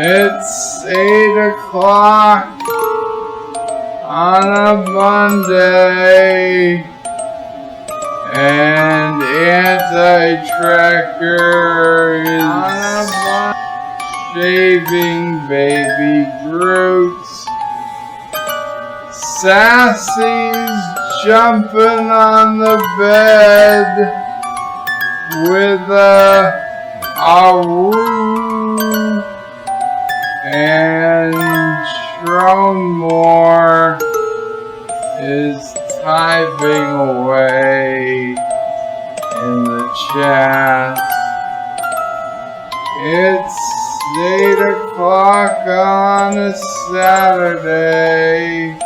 It's 8 o'clock on a Monday, and Anti-Tracker is shaving baby Groots. Sassy's jumping on the bed with a woo, and Shronmore is typing away in the chat. It's 8 o'clock on a Saturday,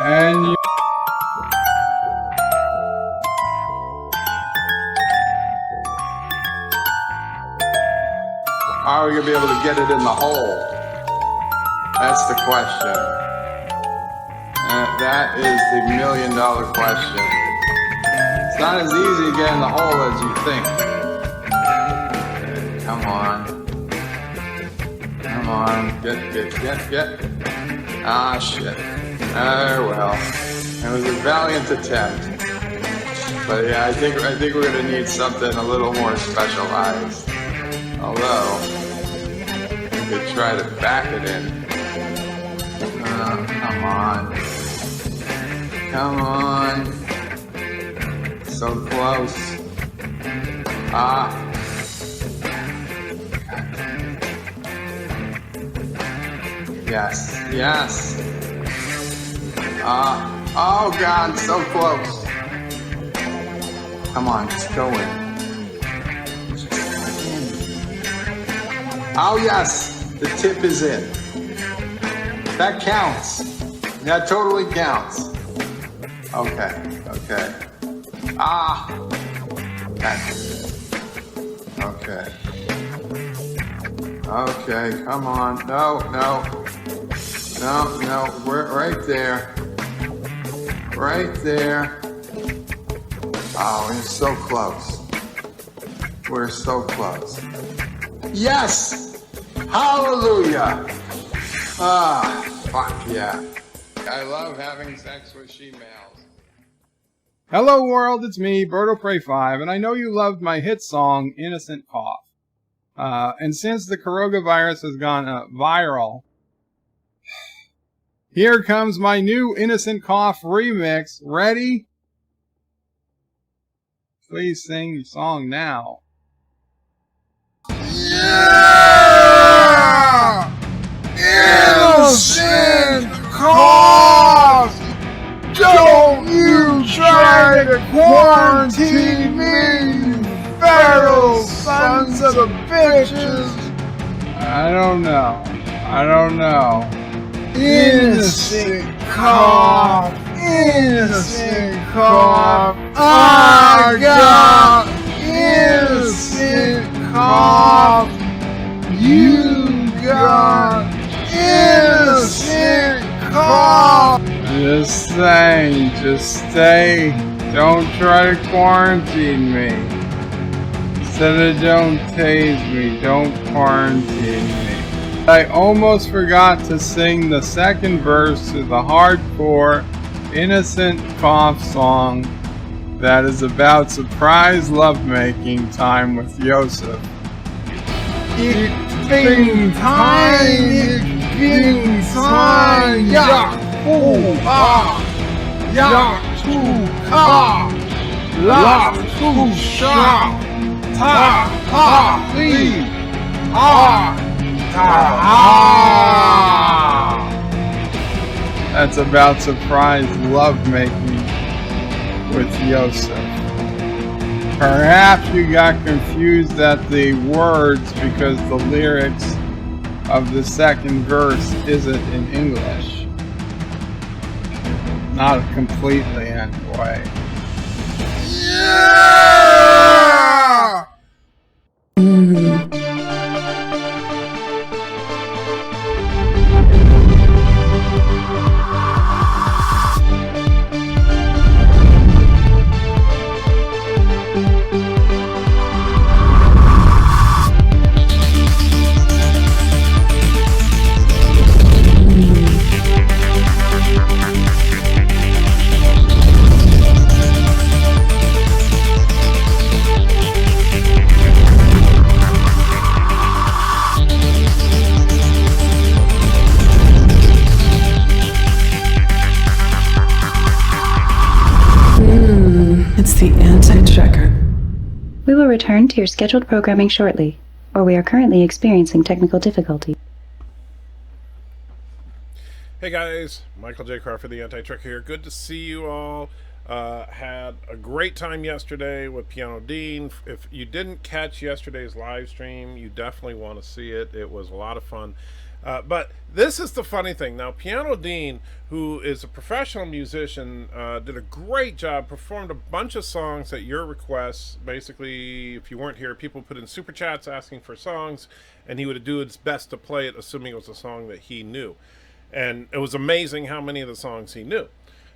and you how are we going to be able to get it in the hole? That's the question. That is the million-dollar question. It's not as easy to get in the hole as you think. Come on. Come on. Get. Ah, shit. Oh, well. It was a valiant attempt. But yeah, I think we're going to need something a little more specialized. Although, we could try to back it in. Come on. Come on. So close. Ah. Yes. Oh God, so close. Come on, just go in. Oh yes, the tip is in. That counts. That totally counts. Okay. Ah. That's it. Okay, come on. No. We're right there. Right there. Oh, we're so close. We're so close. Yes! Hallelujah! Ah, fuck yeah. I love having sex with she-males. Hello world, it's me, BirdoPrey5, and I know you loved my hit song, Innocent Cough. And since the coronavirus has gone viral, here comes my new Innocent Cough remix. Ready? Please sing the song now. Yeah! Innocent Cough! Don't you try to quarantine me, you feral sons of bitches! I don't know. Innocent Cough! Innocent Cough! I got innocent cough! You got innocent cough! Just saying, just stay. Don't try to quarantine me. Instead of don't tase me, don't quarantine me. I almost forgot to sing the second verse to the hardcore Innocent Cough song that is about surprise lovemaking time with Yosef. It's been time, yeah! Oh, ah! Ya tu ka! La tu sha! Ta ha li! Ah! Ta ha! That's about surprise lovemaking with Yosef. Perhaps you got confused at the words because the lyrics of the second verse isn't in English. Not completely, anyway. Yeah! It's the anti-checker. We will return to your scheduled programming shortly, or we are currently experiencing technical difficulties. Hey guys, Michael J. Crawford, the Anti-Trick here. Good to see you all. Had a great time yesterday with Pianodean. If you didn't catch yesterday's live stream, you definitely want to see it. It was a lot of fun. But this is the funny thing. Now, Pianodean, who is a professional musician, did a great job, performed a bunch of songs at your requests. Basically, if you weren't here, people put in super chats asking for songs, and he would do his best to play it, assuming it was a song that he knew. And it was amazing how many of the songs he knew.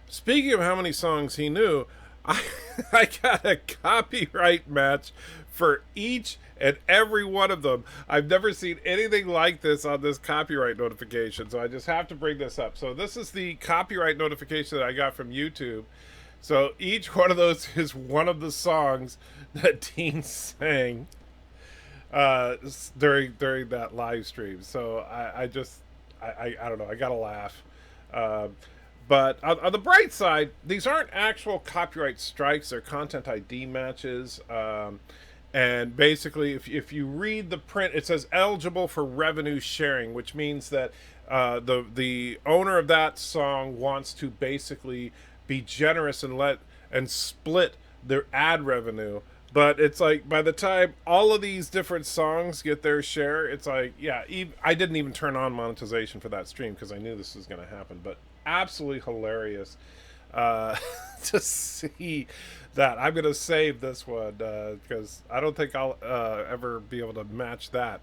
Speaking of how many songs he knew, I got a copyright match for each and every one of them. I've never seen anything like this on this copyright notification, so I just have to bring this up. So this is the copyright notification that I got from YouTube. So each one of those is one of the songs that Dean sang during that live stream. So I don't know, I gotta laugh. But on the bright side, these aren't actual copyright strikes, they're content ID matches. And basically, if you read the print, it says eligible for revenue sharing, which means that the owner of that song wants to basically be generous and split their ad revenue. But it's like, by the time all of these different songs get their share, it's like, yeah, I didn't even turn on monetization for that stream because I knew this was going to happen. But absolutely hilarious to see that. I'm going to save this one because I don't think I'll ever be able to match that.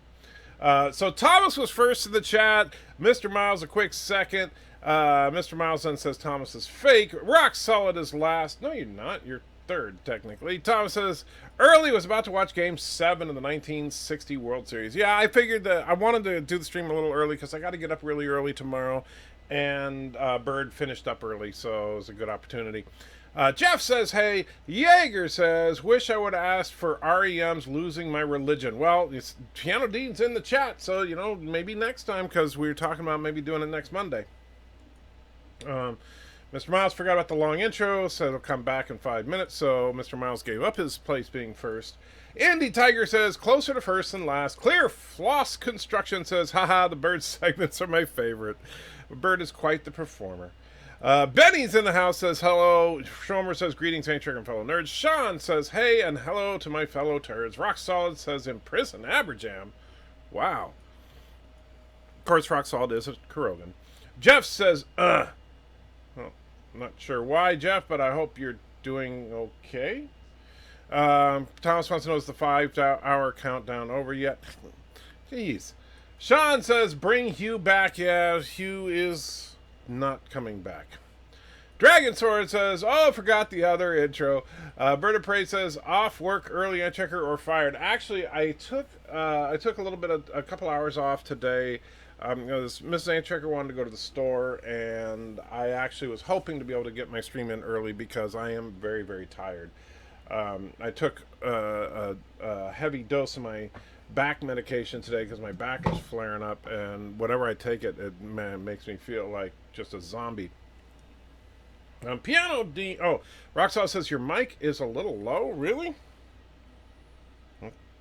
So Thomas was first in the chat. Mr. Miles a quick second. Mr. Miles then says Thomas is fake. Rock Solid is last. No, you're not. You're third, technically. Thomas says, early was about to watch Game 7 of the 1960 World Series. Yeah, I figured that I wanted to do the stream a little early because I got to get up really early tomorrow. And Bird finished up early, so it was a good opportunity. Jeff says, hey. Jaeger says, wish I would have asked for REM's Losing My Religion. Well, Pianodean's in the chat, so, you know, maybe next time, because we were talking about maybe doing it next Monday. Mr. Miles forgot about the long intro, said it'll come back in 5 minutes, so Mr. Miles gave up his place being first. Andy Tiger says, closer to first than last. Clear Floss Construction says, haha, the Bird segments are my favorite. Bird is quite the performer. Benny's in the house, says hello. Shomer says, greetings, Anti-Trick and fellow nerds. Sean says, hey, and hello to my fellow turds. Rock Solid says, in prison, Aberjam. Wow. Of course, Rock Solid is a Carogan. Jeff says, Well, I'm not sure why, Jeff, but I hope you're doing okay. Thomas wants to know, is the 5-hour countdown over yet? Jeez. Sean says, bring Hugh back. Yeah, Hugh is not coming back. Dragon Sword says, oh, I forgot the other intro. Bird of Prey says, off work early, Anti-Checker or fired. Actually, I took a couple hours off today. Mrs. Anti-Checker wanted to go to the store, and I actually was hoping to be able to get my stream in early because I am very, very tired. I took a heavy dose of my back medication today because my back is flaring up, and whenever I take it, makes me feel like just a zombie. Pianodean. Oh, Roxal says your mic is a little low. Really?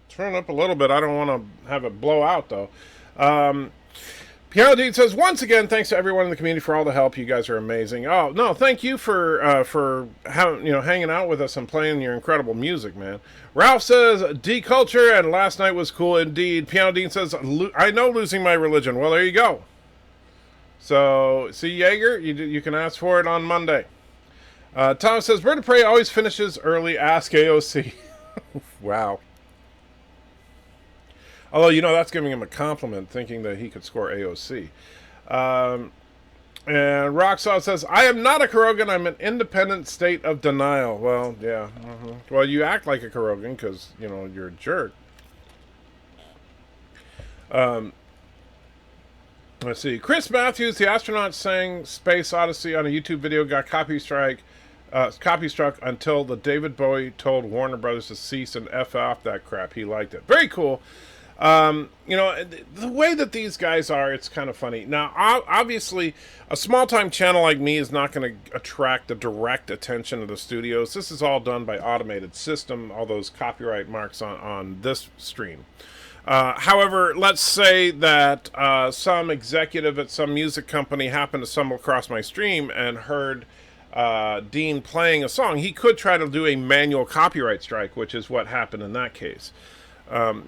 Turn up a little bit. I don't want to have it blow out though. Pianodean says, once again, thanks to everyone in the community for all the help. You guys are amazing. Oh, no, thank you for hanging out with us and playing your incredible music, man. Ralph says, D-Culture, and last night was cool indeed. Pianodean says, I know Losing My Religion. Well, there you go. So, see, Jaeger, you can ask for it on Monday. Thomas says, Bird of Prey always finishes early. Ask AOC. Wow. Although, you know, that's giving him a compliment, thinking that he could score AOC. And Roxall says, I am not a Carogan, I'm an independent state of denial. Well, yeah. Well, you act like a Carogan because, you know, you're a jerk. Let's see. Chris Matthews, the astronaut sang Space Odyssey on a YouTube video, got copy struck until the David Bowie told Warner Brothers to cease and F off that crap. He liked it. Very cool. You know, the way that these guys are, it's kind of funny. Now, obviously, a small-time channel like me is not going to attract the direct attention of the studios. This is all done by automated system, all those copyright marks on this stream. However, let's say that some executive at some music company happened to stumble across my stream and heard Dean playing a song. He could try to do a manual copyright strike, which is what happened in that case.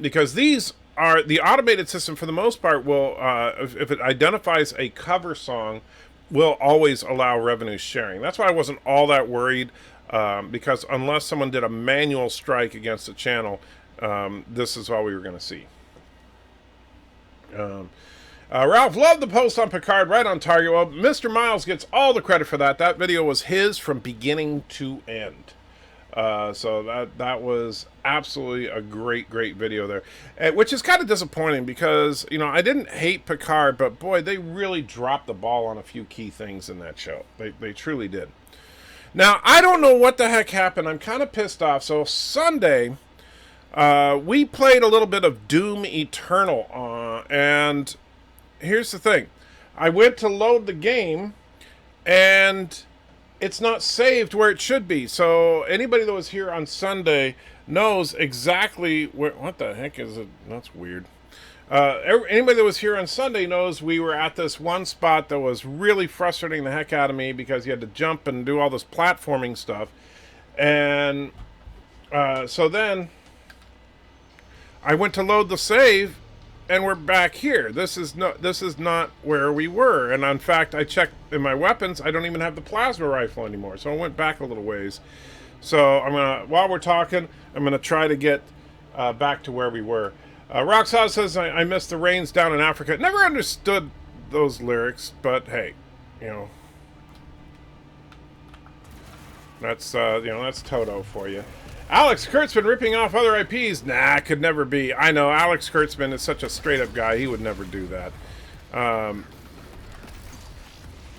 Because these are the automated system, for the most part, will if it identifies a cover song, will always allow revenue sharing. That's why I wasn't all that worried, because unless someone did a manual strike against the channel, this is all we were going to see. Ralph loved the post on Picard, right on target. Well, Mr. Miles gets all the credit for that. That video was his from beginning to end. So that was absolutely a great video there, which is kind of disappointing because, you know, I didn't hate Picard, but boy, they really dropped the ball on a few key things in that show. They truly did. Now, I don't know what the heck happened. I'm kind of pissed off. So Sunday, we played a little bit of Doom Eternal, and here's the thing. I went to load the game, and it's not saved where it should be. So anybody that was here on Sunday knows exactly where... What the heck is it? That's weird. Anybody that was here on Sunday knows we were at this one spot that was really frustrating the heck out of me because you had to jump and do all this platforming stuff. And so then I went to load the save, and we're back here. This is not where we were. And in fact, I checked in my weapons. I don't even have the plasma rifle anymore. So I went back a little ways. So I'm gonna, while we're talking, I'm gonna try to get back to where we were. Roxas says I missed the rains down in Africa. Never understood those lyrics, but hey, you know, that's that's Toto for you. Alex Kurtzman ripping off other IPs. Nah, could never be. I know, Alex Kurtzman is such a straight-up guy. He would never do that.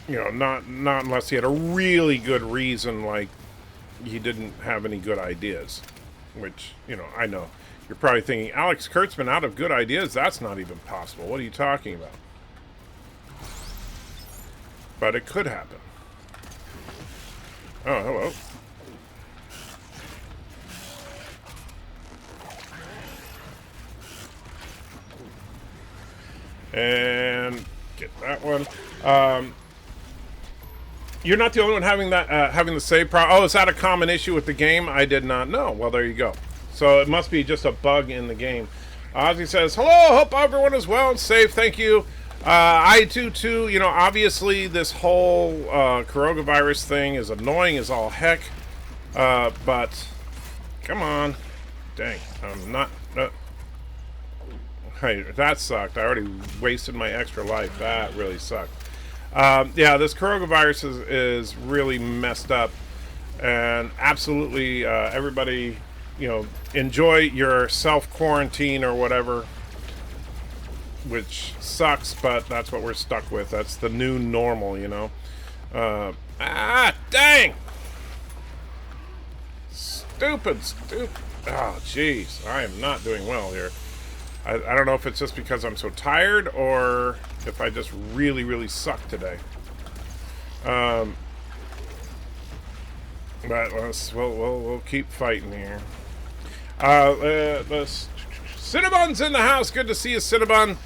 You know, not unless he had a really good reason, like he didn't have any good ideas. Which, you know, I know. You're probably thinking, Alex Kurtzman out of good ideas? That's not even possible. What are you talking about? But it could happen. Oh, hello. And get that one. You're not the only one having that having the save problem. Oh, is that a common issue with the game? I did not know. Well, there you go. So it must be just a bug in the game. Ozzy says, hello, hope everyone is well and safe. Thank you. I too, you know, obviously this whole coronavirus thing is annoying as all heck. But come on. Dang, I'm not... Hey, that sucked. I already wasted my extra life. That really sucked. Yeah, this coronavirus is really messed up. And absolutely, everybody, you know, enjoy your self-quarantine or whatever. Which sucks, but that's what we're stuck with. That's the new normal, you know. Dang! Stupid. Oh, jeez. I am not doing well here. I don't know if it's just because I'm so tired or if I just really suck today. But we'll keep fighting here. Cinnabon's in the house. Good to see you, Cinnabon.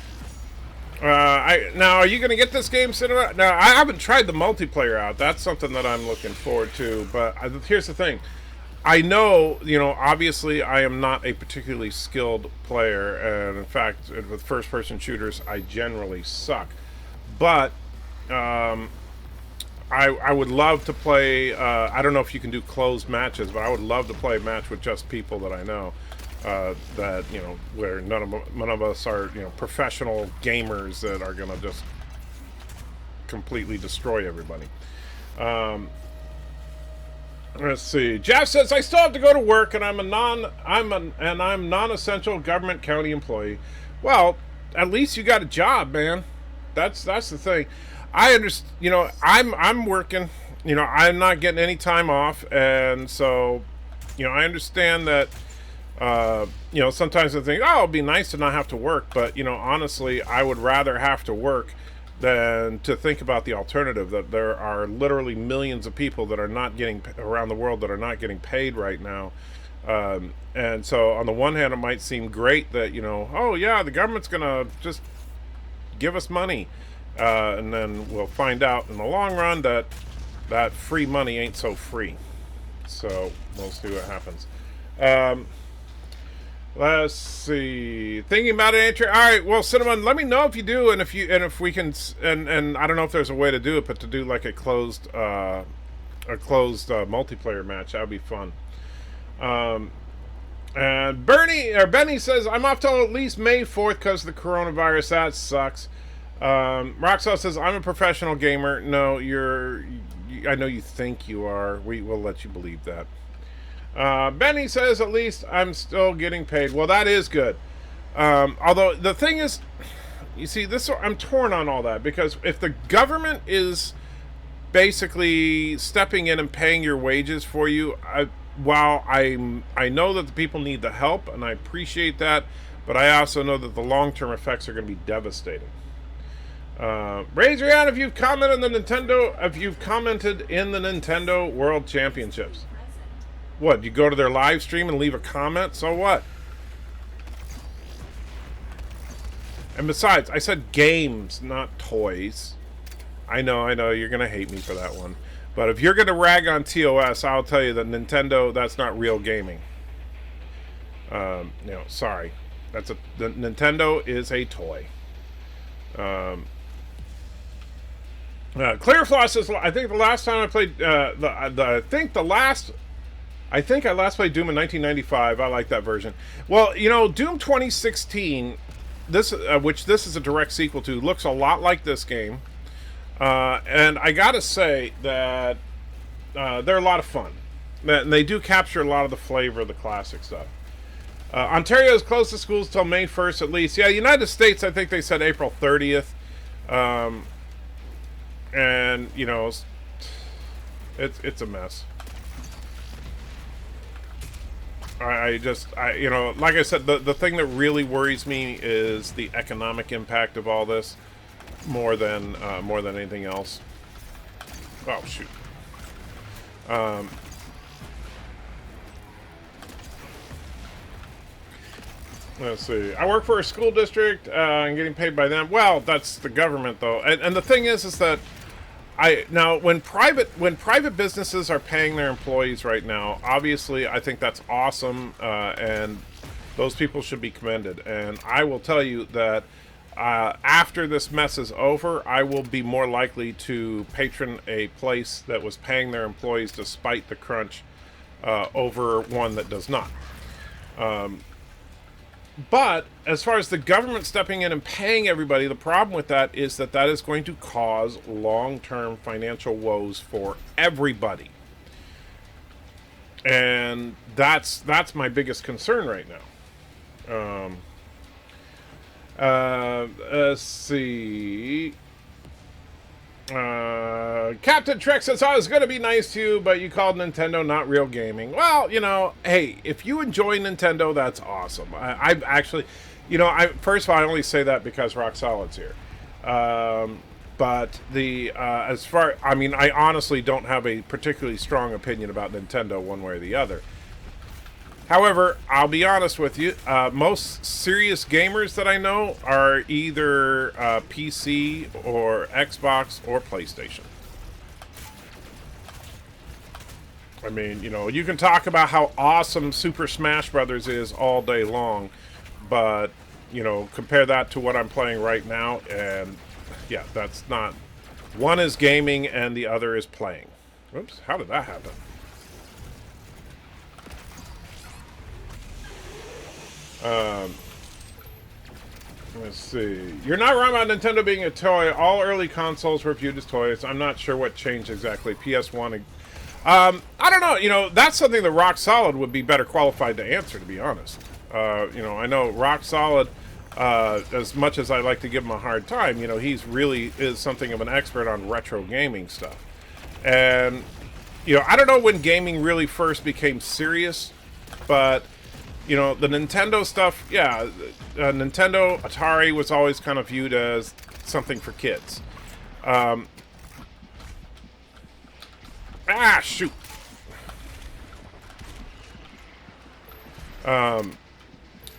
Now, are you going to get this game, Cinnabon? Now, I haven't tried the multiplayer out. That's something that I'm looking forward to. But here's the thing. I know, you know, obviously I am not a particularly skilled player, and in fact, with first-person shooters, I generally suck. But I would love to play, I don't know if you can do closed matches, but I would love to play a match with just people that I know, that, you know, where none of us are, you know, professional gamers that are going to just completely destroy everybody. Let's see. Jeff says, I still have to go to work, and I'm non-essential government county employee. Well, at least you got a job, man. That's the thing. I understand. You know, I'm working. You know, I'm not getting any time off, and so, you know, I understand that You know, sometimes I think, oh, it'd be nice to not have to work, but, you know, honestly, I would rather have to work than to think about the alternative, that there are literally millions of people that are not getting, around the world, that are not getting paid right now. And so on the one hand, it might seem great that, you know, oh yeah, the government's gonna just give us money, and then we'll find out in the long run that that free money ain't so free. So we'll see what happens. Let's see. Thinking about an entry. All right. Well, Cinnamon, let me know if you do, and if we can, and I don't know if there's a way to do it, but to do like a closed multiplayer match, that would be fun. And Benny says, I'm off till at least May 4th because of the coronavirus. That sucks. Roxelle says, I'm a professional gamer. No, I know you think you are. We will let you believe that. Benny says, at least I'm still getting paid. Well, that is good. Although the thing is, you see, I'm torn on all that, because if the government is basically stepping in and paying your wages for you, while I know that the people need the help, and I appreciate that, but I also know that the long-term effects are going to be devastating. Raise your hand if you've commented in the Nintendo World Championships. What, you go to their live stream and leave a comment? So what? And besides, I said games, not toys. I know, you're going to hate me for that one. But if you're going to rag on TOS, I'll tell you that Nintendo, that's not real gaming. You know, sorry. The Nintendo is a toy. Clearfloss says, I think the last time I played, I think I last played Doom in 1995. I like that version. Well, you know, Doom 2016, which this is a direct sequel to, looks a lot like this game. And I gotta say that they're a lot of fun. And they do capture a lot of the flavor of the classic stuff. Ontario is closed to schools till May 1st at least. Yeah, United States, I think they said April 30th. And, you know, it's a mess. You know, like I said, the thing that really worries me is the economic impact of all this, more than anything else. Oh shoot. Let's see. I work for a school district and getting paid by them. Well, that's the government though, and the thing is that when private businesses are paying their employees right now, obviously I think that's awesome, and those people should be commended. And I will tell you that after this mess is over, I will be more likely to patron a place that was paying their employees despite the crunch over one that does not. But as far as the government stepping in and paying everybody, the problem with that is that is going to cause long-term financial woes for everybody. And that's my biggest concern right now. Let's see. Captain Trek says, I was going to be nice to you, but you called Nintendo not real gaming. Well, you know, hey, if you enjoy Nintendo, that's awesome. I actually, you know, first of all, I only say that because Rock Solid's here. But I honestly don't have a particularly strong opinion about Nintendo one way or the other. However, I'll be honest with you, most serious gamers that I know are either PC or Xbox or PlayStation. I mean, you know, you can talk about how awesome Super Smash Brothers is all day long, but, you know, compare that to what I'm playing right now, and yeah, that's not... One is gaming and the other is playing. Oops, how did that happen? Let's see. You're not wrong about Nintendo being a toy. All early consoles were viewed as toys. I'm not sure what changed exactly. PS1. I don't know. You know, that's something that Rock Solid would be better qualified to answer, to be honest. You know, I know Rock Solid, as much as I like to give him a hard time, you know, he's really is something of an expert on retro gaming stuff. And, you know, I don't know when gaming really first became serious, but you know, the Nintendo stuff, yeah, Nintendo, Atari was always kind of viewed as something for kids. Shoot.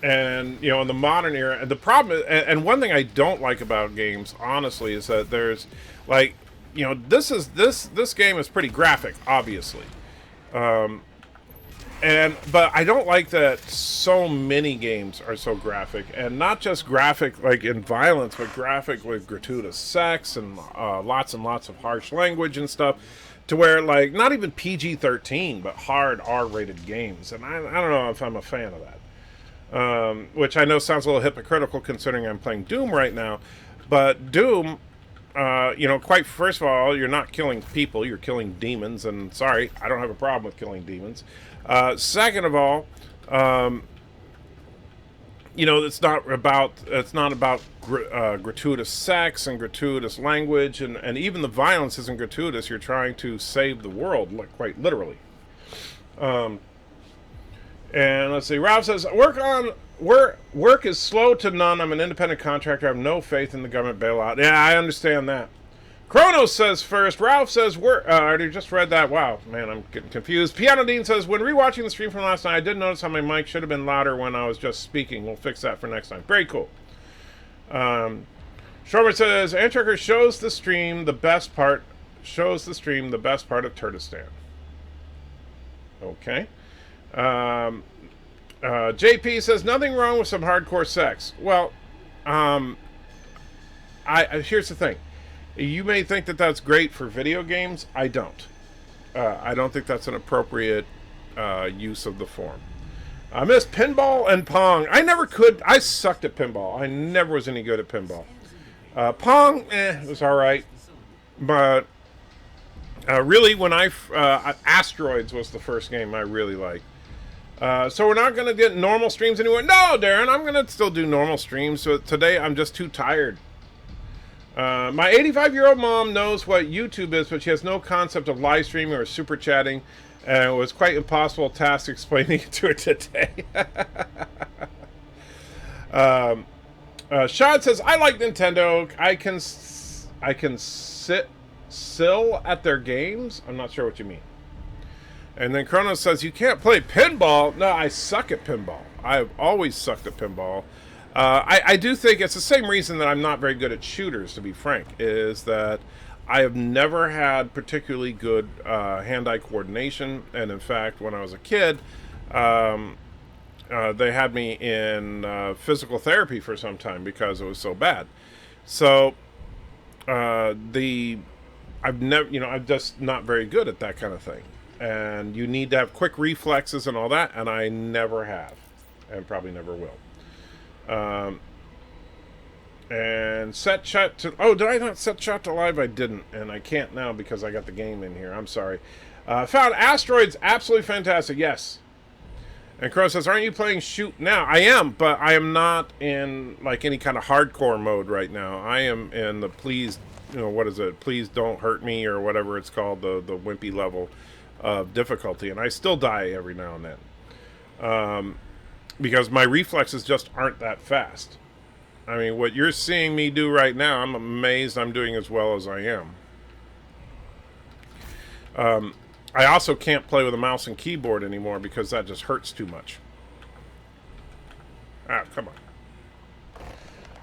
And, you know, in the modern era, the problem, and one thing I don't like about games, honestly, is that there's, like, you know, this game is pretty graphic, obviously. But I don't like that so many games are so graphic, and not just graphic like in violence, but graphic with gratuitous sex and lots of harsh language and stuff, to where, like, not even PG-13, but hard R-rated games, and I don't know if I'm a fan of that. Which I know sounds a little hypocritical considering I'm playing Doom right now, but Doom, you know, first of all, you're not killing people, you're killing demons, and sorry, I don't have a problem with killing demons. Second of all, you know, it's not about gratuitous sex and gratuitous language, and even the violence isn't gratuitous. You're trying to save the world, like, quite literally. And let's see, Ralph says, work is slow to none. I'm an independent contractor. I have no faith in the government bailout. Yeah, I understand that. Chronos says first. Ralph says, I already just read that. Wow, man, I'm getting confused. Pianodean says, when rewatching the stream from last night, I did notice how my mic should have been louder when I was just speaking. We'll fix that for next time. Very cool. Shormer says, Antracker shows the stream the best part of Turtistan. Okay. JP says, nothing wrong with some hardcore sex. Well, here's the thing. You may think that that's great for video games. I don't. I don't think that's an appropriate use of the form. I miss pinball and Pong. I sucked at pinball. I never was any good at pinball. Pong, it was alright. But really, when Asteroids was the first game I really liked. So we're not going to get normal streams anymore. No, Darren, I'm going to still do normal streams. So today I'm just too tired. My 85-year-old mom knows what YouTube is, but she has no concept of live streaming or super chatting. And it was quite impossible task explaining it to her today. Sean says, I like Nintendo. I can sill at their games. I'm not sure what you mean. And then Kronos says, you can't play pinball. No, I suck at pinball. I've always sucked at pinball. I do think it's the same reason that I'm not very good at shooters, to be frank, is that I have never had particularly good hand-eye coordination. And in fact, when I was a kid, they had me in physical therapy for some time because it was so bad. So I'm just not very good at that kind of thing. And you need to have quick reflexes and all that, and I never have, and probably never will. And set chat to... Oh, did I not set chat to live? I didn't, and I can't now because I got the game in here. I'm sorry. Found Asteroids absolutely fantastic. Yes. And Crow says, aren't you playing Shoot now? I am, but I am not in, like, any kind of hardcore mode right now. I am in the please, what is it? Please don't hurt me, or whatever it's called, the wimpy level of difficulty, and I still die every now and then because my reflexes just aren't that fast. I mean, what you're seeing me do right now, I'm amazed I'm doing as well as I am. I also can't play with a mouse and keyboard anymore because that just hurts too much. Come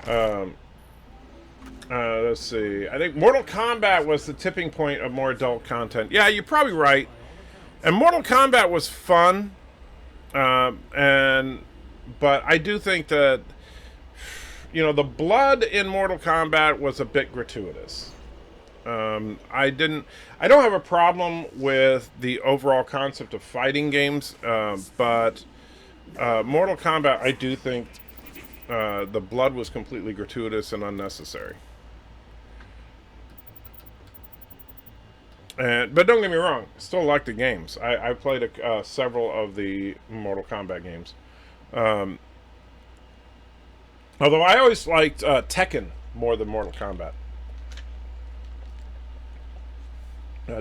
on. Let's see. I think Mortal Kombat was the tipping point of more adult content. Yeah, you're probably right. And Mortal Kombat was fun, but I do think that, the blood in Mortal Kombat was a bit gratuitous. I don't have a problem with the overall concept of fighting games, but Mortal Kombat, I do think the blood was completely gratuitous and unnecessary. But don't get me wrong, I still like the games. I played several of the Mortal Kombat games. Although I always liked Tekken more than Mortal Kombat.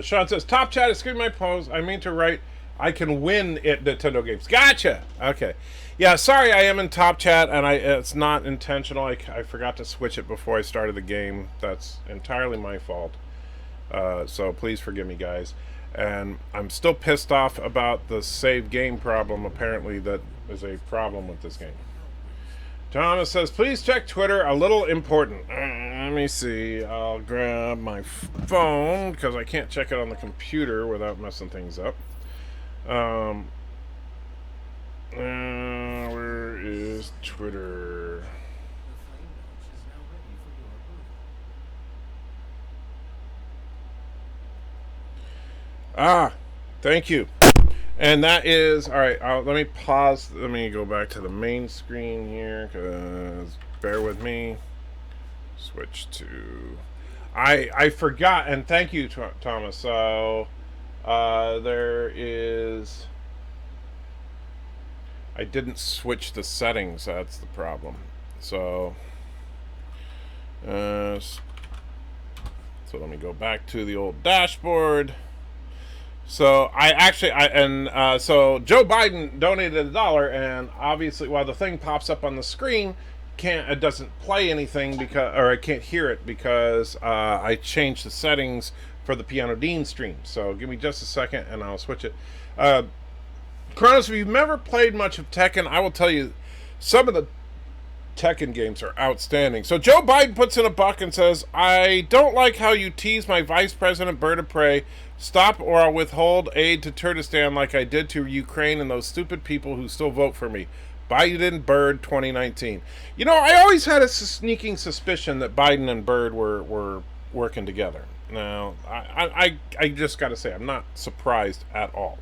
Sean says, top chat is skipping my post. I mean to write I can win at Nintendo games. Gotcha. Okay. Yeah, sorry, I am in top chat, and it's not intentional. I forgot to switch it before I started the game. That's entirely my fault. So please forgive me, guys. And I'm still pissed off about the save game problem. Apparently, that is a problem with this game. Thomas says, please check Twitter. A little important. Let me see. I'll grab my phone because I can't check it on the computer without messing things up. Where is Twitter? Thank you. And that is, all right, let me pause. Let me go back to the main screen here, because bear with me. Switch to, I forgot, and thank you, Thomas. So, there is, I didn't switch the settings, that's the problem. So, so let me go back to the old dashboard. So so Joe Biden donated $1, and obviously, while the thing pops up on the screen, it doesn't play anything or I can't hear it because I changed the settings for the Pianodean stream. So give me just a second, and I'll switch it. Kronos, if you've never played much of Tekken, I will tell you some of the Tekken games are outstanding. So Joe Biden puts in a buck and says, I don't like how you tease my Vice President Bird of Prey. Stop or I'll withhold aid to Kurdistan like I did to Ukraine and those stupid people who still vote for me. Biden Bird 2019. You know, I always had a sneaking suspicion that Biden and Bird were working together. Now, I just got to say, I'm not surprised at all.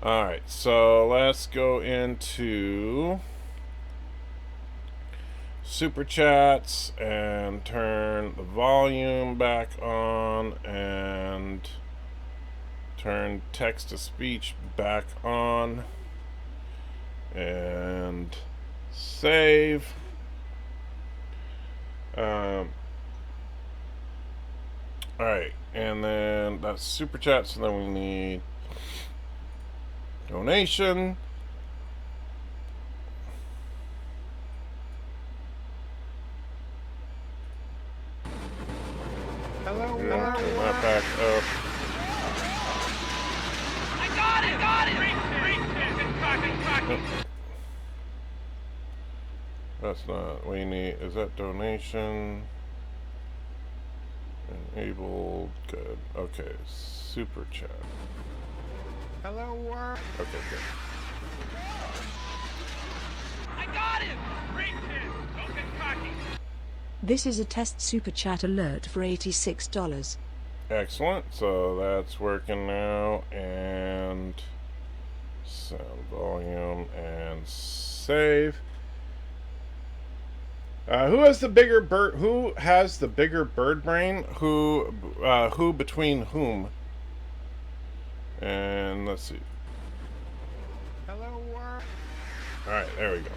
Alright, so let's go into Super Chats and turn the volume back on and turn text to speech back on and save. Alright, and then that's Super Chat, so then we need donation. Hello, That back up. I got it! That's not, we need, is that donation? Enabled, good. Okay, Super Chat. Hello, world. Okay, good. I got it! Don't get cocky. This is a test super chat alert for $86. Excellent, so that's working now, and sound volume and save. Who has the bigger bird? Who has the bigger bird brain? Who between whom? And let's see. Hello, world. All right, there we go.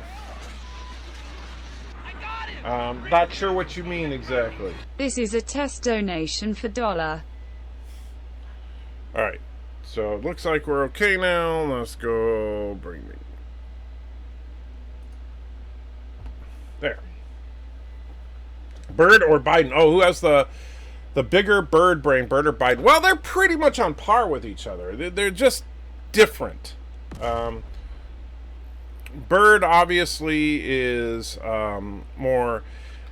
I got it! Not sure what you mean exactly. This is a test donation for $1. All right, so it looks like we're okay now. Let's go bring me. There. Bird or Biden? Oh, who has the bigger bird brain, Bird or Biden? Well, they're pretty much on par with each other. They're just different. Bird obviously is more,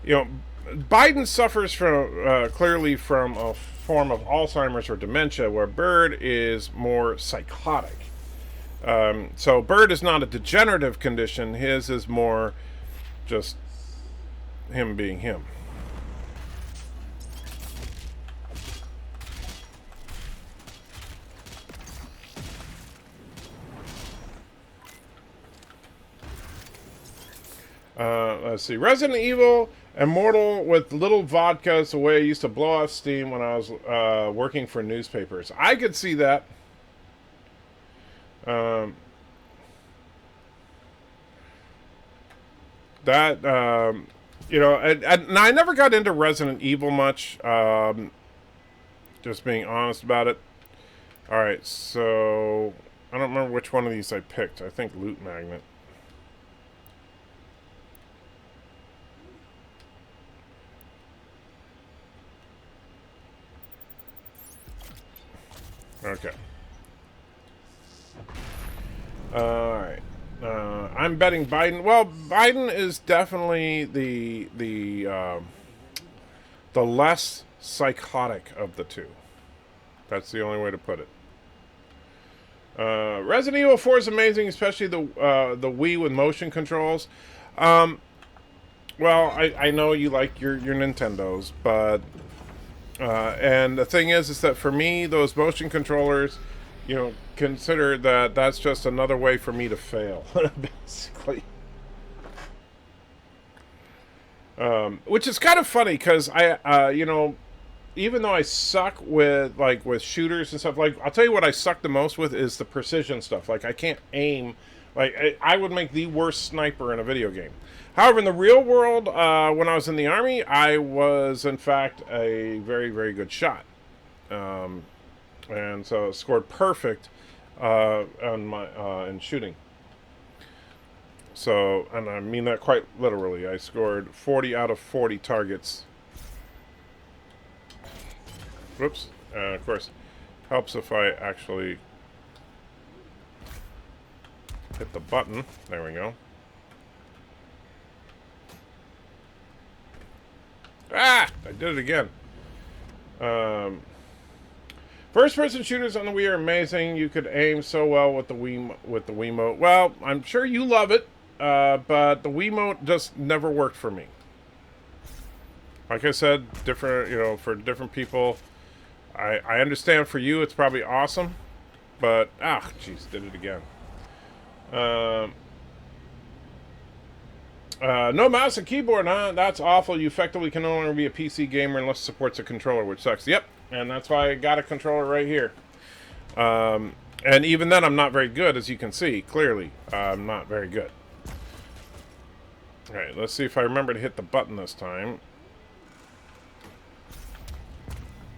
Biden suffers from clearly from a form of Alzheimer's or dementia, where Bird is more psychotic. So Bird is not a degenerative condition. His is more just him being him. Let's see. Resident Evil Immortal with little vodka is the way I used to blow off steam when I was working for newspapers. I could see that. And I never got into Resident Evil much. Just being honest about it. All right, so I don't remember which one of these I picked. I think Loot Magnet. Okay. Alright. I'm betting Biden. Well, Biden is definitely the less psychotic of the two. That's the only way to put it. Resident Evil 4 is amazing, especially the Wii with motion controls. Well, I know you like your Nintendos, but and the thing is that for me, those motion controllers, you know, consider that that's just another way for me to fail, basically. Which is kind of funny because I, you know, even though I suck with shooters and stuff, like I'll tell you what I suck the most with is the precision stuff. Like I can't aim. Like I would make the worst sniper in a video game. However, in the real world, when I was in the Army, I was in fact a very, very good shot, and so scored perfect on my in shooting. So, and I mean that quite literally. I scored 40 out of 40 targets. Whoops. Of course, helps if I actually hit the button. There we go. Ah! I did it again. First-person shooters on the Wii are amazing. You could aim so well with the Wiimote. Well, I'm sure you love it, but the Wiimote just never worked for me. Like I said, different, you know, for different people. I understand for you it's probably awesome, but jeez, did it again. No mouse and keyboard, huh? That's awful. You effectively can no longer be a PC gamer unless it supports a controller, which sucks. Yep, and that's why I got a controller right here. And even then, I'm not very good, as you can see, clearly. I'm not very good. Alright, let's see if I remember to hit the button this time.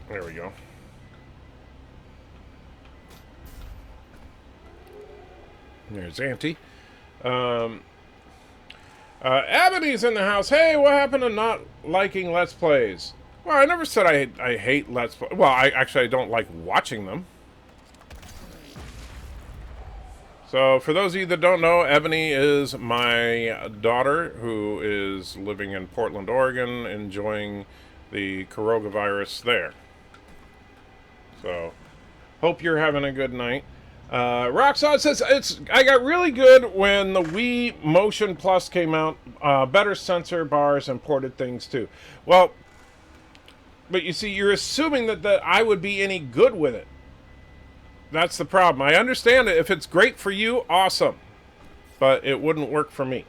There we go. There's Auntie. Ebony's in the house. Hey, what happened to not liking Let's Plays? Well, I never said I hate Let's Plays. Well, I don't like watching them. So, for those of you that don't know, Ebony is my daughter who is living in Portland, Oregon, enjoying the coronavirus there. So, hope you're having a good night. Roxanne says, I got really good when the Wii Motion Plus came out. Better sensor bars and ported things too. Well, but you see, you're assuming that I would be any good with it. That's the problem. I understand it. If it's great for you, awesome. But it wouldn't work for me.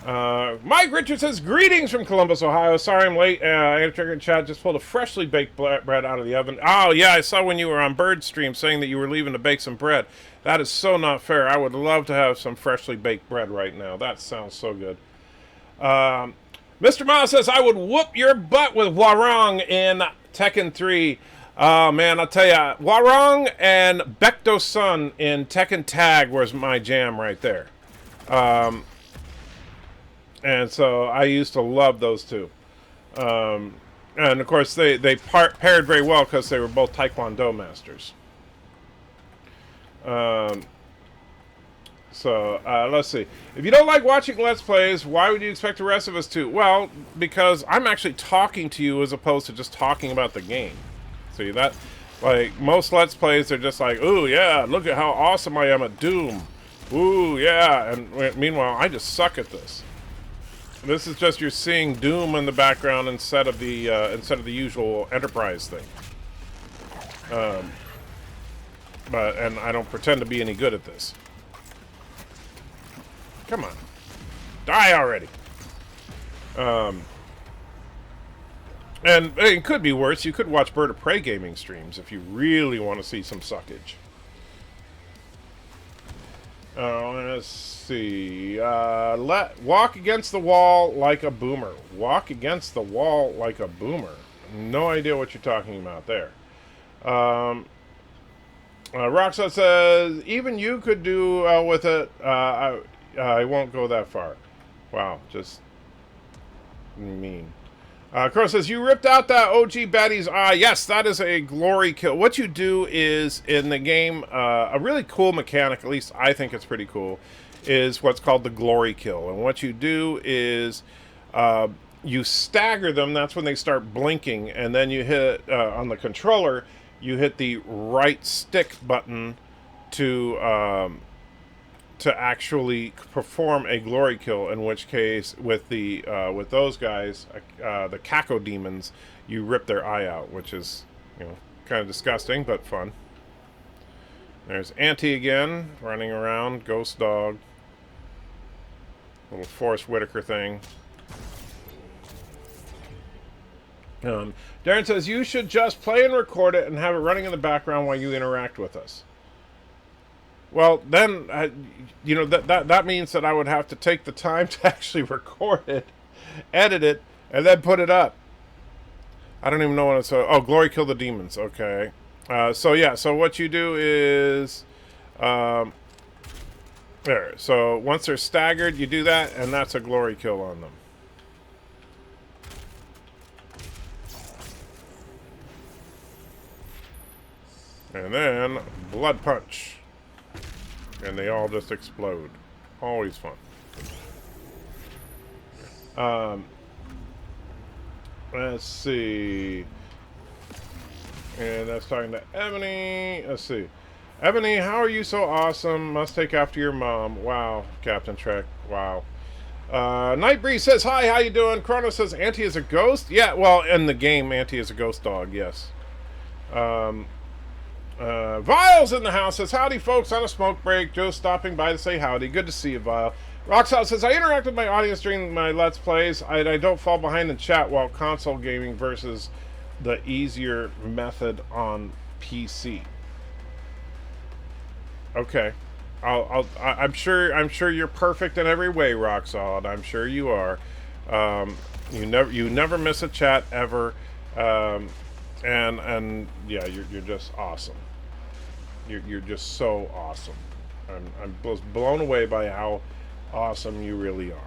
Mike Richard says, greetings from Columbus, Ohio. Sorry I'm late. I had a trigger in chat. Just pulled a freshly baked bread out of the oven. Oh, yeah, I saw when you were on Bird Stream saying that you were leaving to bake some bread. That is so not fair. I would love to have some freshly baked bread right now. That sounds so good. Mr. Miles says, I would whoop your butt with Warong in Tekken 3. Oh, man, I'll tell ya. Warong and Becto Sun in Tekken Tag was my jam right there. And so I used to love those two. And of course they paired very well because they were both Taekwondo masters. Let's see. If you don't like watching Let's Plays, why would you expect the rest of us to? Well, because I'm actually talking to you as opposed to just talking about the game. See that? Like, most Let's Plays are just like, ooh, yeah, look at how awesome I am at Doom. Ooh, yeah. And meanwhile, I just suck at this. This is just you're seeing Doom in the background instead of the usual Enterprise thing. And I don't pretend to be any good at this. Come on, die already. And it could be worse. You could watch Bird of Prey gaming streams if you really want to see some suckage. Let's see. Walk against the wall like a boomer. Walk against the wall like a boomer. No idea what you're talking about there. Roxa says, even you could do with it. I won't go that far. Wow, just mean. Crow says, you ripped out that OG baddie's eye. Yes, that is a glory kill. What you do is, in the game, a really cool mechanic, at least I think it's pretty cool, is what's called the glory kill. And what you do is you stagger them. That's when they start blinking. And then you hit, on the controller, you hit the right stick button to actually perform a glory kill, in which case with those guys, the Caco demons, you rip their eye out, which is, you know, kind of disgusting but fun. There's Auntie again, running around, ghost dog, little Forrest Whitaker thing. Darren says, you should just play and record it and have it running in the background while you interact with us. Well, then, you know, that means that I would have to take the time to actually record it, edit it, and then put it up. I don't even know what it's... Oh, Glory Kill the Demons. Okay. So, yeah. So, what you do is... there. So, once they're staggered, you do that, and that's a Glory Kill on them. And then, Blood Punch. And they all just explode. Always fun. Let's see. And that's talking to Ebony. Let's see. Ebony, how are you so awesome? Must take after your mom. Wow, Captain Trek. Wow. Nightbreeze says, hi, how you doing? Chrono says, Auntie is a ghost? Yeah, well, in the game, Auntie is a ghost dog, yes. Vile's in the house, says, howdy folks, on a smoke break. Joe stopping by to say howdy. Good to see you, Vile. Roxal says, I interact with my audience during my Let's Plays. I don't fall behind in chat while console gaming versus the easier method on PC. Okay. I'm sure you're perfect in every way, Roxal. I'm sure you are. You never miss a chat ever. And yeah, you're just awesome. You're just so awesome. I'm just blown away by how awesome you really are.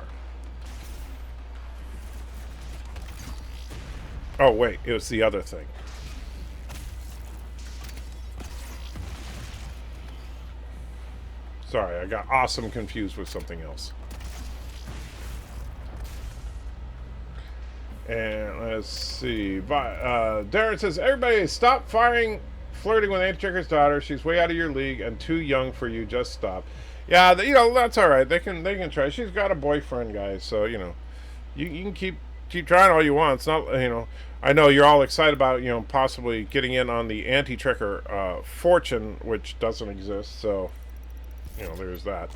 Oh wait, it was the other thing. Sorry, I got awesome confused with something else. And let's see. Darren says, everybody stop flirting with Aunt Chicker's daughter. She's way out of your league and too young for you. Just stop. Yeah, you know, that's all right. They can try. She's got a boyfriend, guys. So, you know, you can keep trying all you want. It's not, you know, I know you're all excited about, you know, possibly getting in on the anti-tricker fortune, which doesn't exist. So, you know, there's that.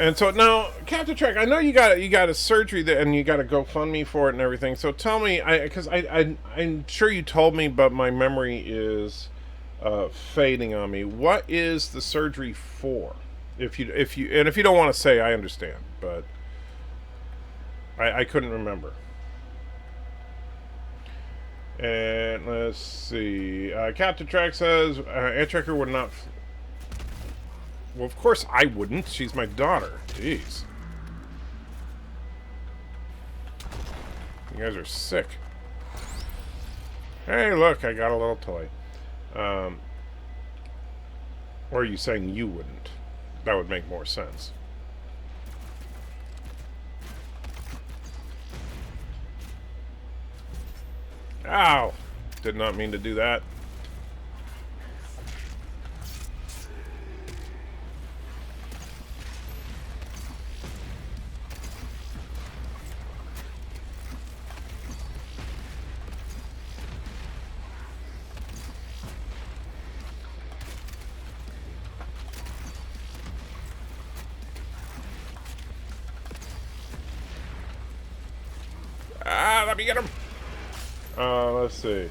And so now, Captain Trek, I know you got a surgery that, and you got a GoFundMe for it and everything. So tell me, because I'm sure you told me, but my memory is fading on me. What is the surgery for? If you don't want to say, I understand, but I couldn't remember. And let's see, Captain Trek says Aunt Trekker would not. Well, of course I wouldn't. She's my daughter. Jeez. You guys are sick. Hey, look, I got a little toy. Or are you saying you wouldn't? That would make more sense. Ow! Did not mean to do that. Let me get him. Let's see.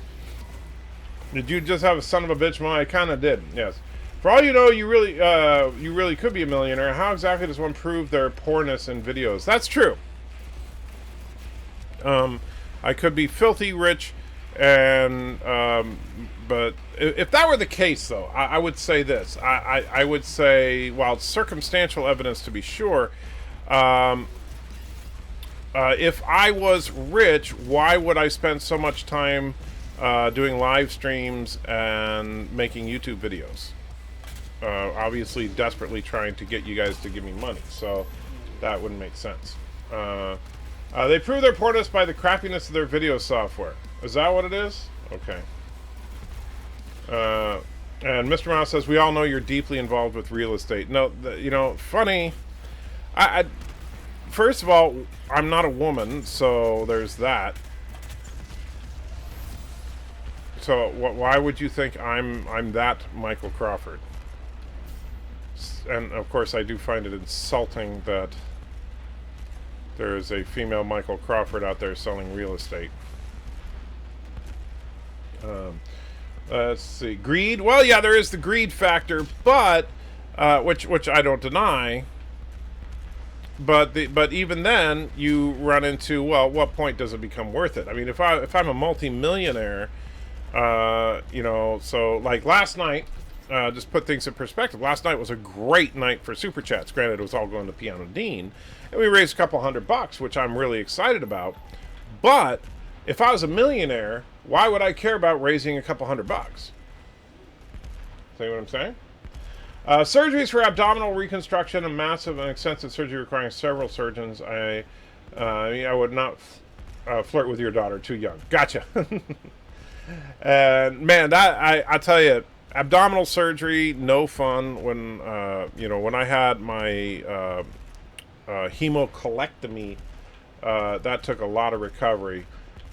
Did you just have a son of a bitch moment? I kind of did. Yes. For all you know, you really could be a millionaire. How exactly does one prove their poorness in videos? That's true. I could be filthy rich, and but if that were the case, though, I would say this. I would say, while it's circumstantial evidence to be sure, if I was rich, why would I spend so much time doing live streams and making YouTube videos? Obviously, desperately trying to get you guys to give me money, so that wouldn't make sense. They prove their poorness by the crappiness of their video software. Is that what it is? Okay. And Mr. Mouse says, we all know you're deeply involved with real estate. No, you know, funny. First of all, I'm not a woman, so there's that. So why would you think I'm that Michael Crawford? And of course, I do find it insulting that there is a female Michael Crawford out there selling real estate. Let's see, greed. Well, yeah, there is the greed factor, but which I don't deny. But even then, you run into, well, what point does it become worth it? I mean, if I'm a multi-millionaire, you know, so like last night, just put things in perspective. Last night was a great night for super chats. Granted, it was all going to Pianodean, and we raised a couple $100, which I'm really excited about. But if I was a millionaire, why would I care about raising a couple $100? See what I'm saying? Surgeries for abdominal reconstruction and massive and extensive surgery requiring several surgeons. I would not flirt with your daughter. Too young. Gotcha. And man, I tell you, abdominal surgery, no fun. When you know, when I had my hemocolectomy, that took a lot of recovery.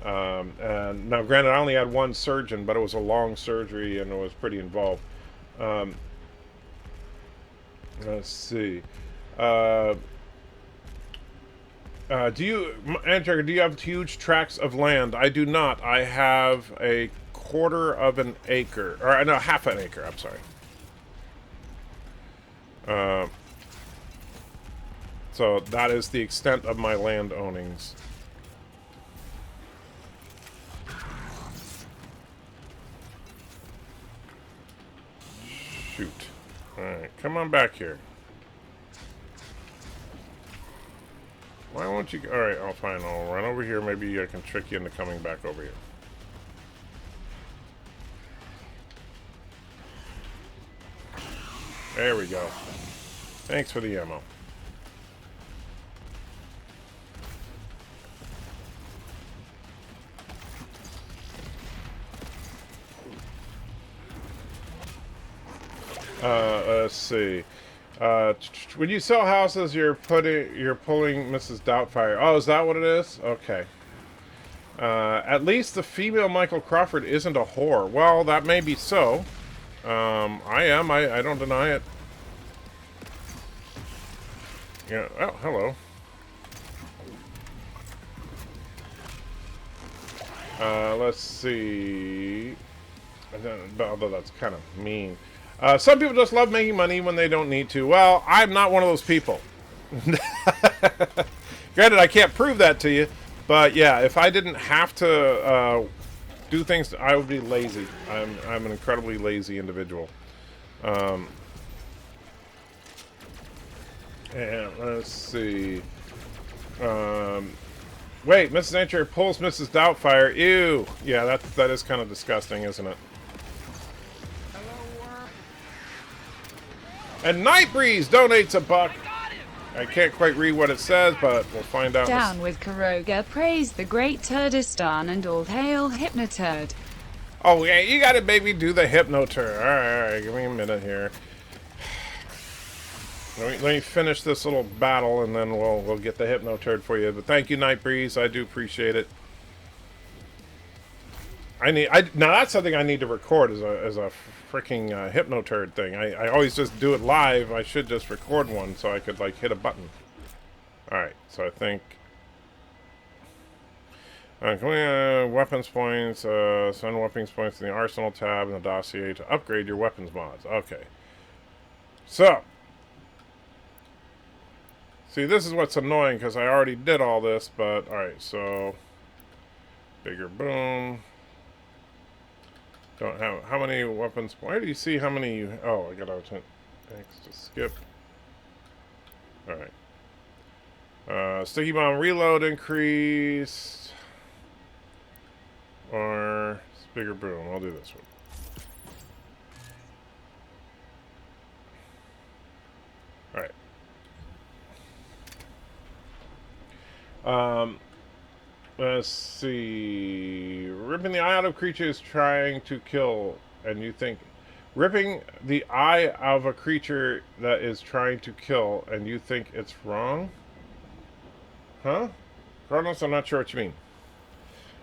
And now, granted, I only had one surgeon, but it was a long surgery and it was pretty involved. Let's see. Do you, Andrew, do you have huge tracts of land? I do not. I have a quarter of an acre, or no, half an acre. I'm sorry. So that is the extent of my land ownings. Shoot. Alright, come on back here. Why won't you... Alright, I'll fine. I'll run over here. Maybe I can trick you into coming back over here. There we go. Thanks for the ammo. Let's see. When you sell houses, you're pulling Mrs. Doubtfire. Oh, is that what it is? Okay. At least the female Michael Crawford isn't a whore. Well, that may be so. I am. I don't deny it. Yeah. Oh, hello. Let's see. Although that's kind of mean. Some people just love making money when they don't need to. Well, I'm not one of those people. Granted, I can't prove that to you, but yeah, if I didn't have to do things, I would be lazy. I'm an incredibly lazy individual. And let's see. Wait, Mrs. Nature pulls Mrs. Doubtfire. Ew. Yeah, that is kind of disgusting, isn't it? And Night Breeze donates $1. I can't quite read what it says, but we'll find out. Down with Caroga, praise the great Turdistan, and all hail Hypnoturd. Oh, yeah, you gotta maybe do the Hypnoturd. Alright, give me a minute here. Let me finish this little battle, and then we'll get the Hypnoturd for you. But thank you, Night Breeze. I do appreciate it. Now that's something I need to record as a freaking Hypnoturd thing. I always just do it live. I should just record one so I could like hit a button. Alright, so I think weapons points, send weapons points in the arsenal tab in the dossier to upgrade your weapons mods. Okay. So see, this is what's annoying because I already did all this, but alright, so Bigger boom. Don't have how many weapons? Why do you see how many you? Oh, I got out. Thanks to skip. All right. Sticky bomb reload increased, or bigger boom. I'll do this one. All right. Let's see. Ripping the eye out of creatures trying to kill, and you think ripping the eye of a creature that is trying to kill, and you think it's wrong? Huh? Cardinals, I'm not sure what you mean.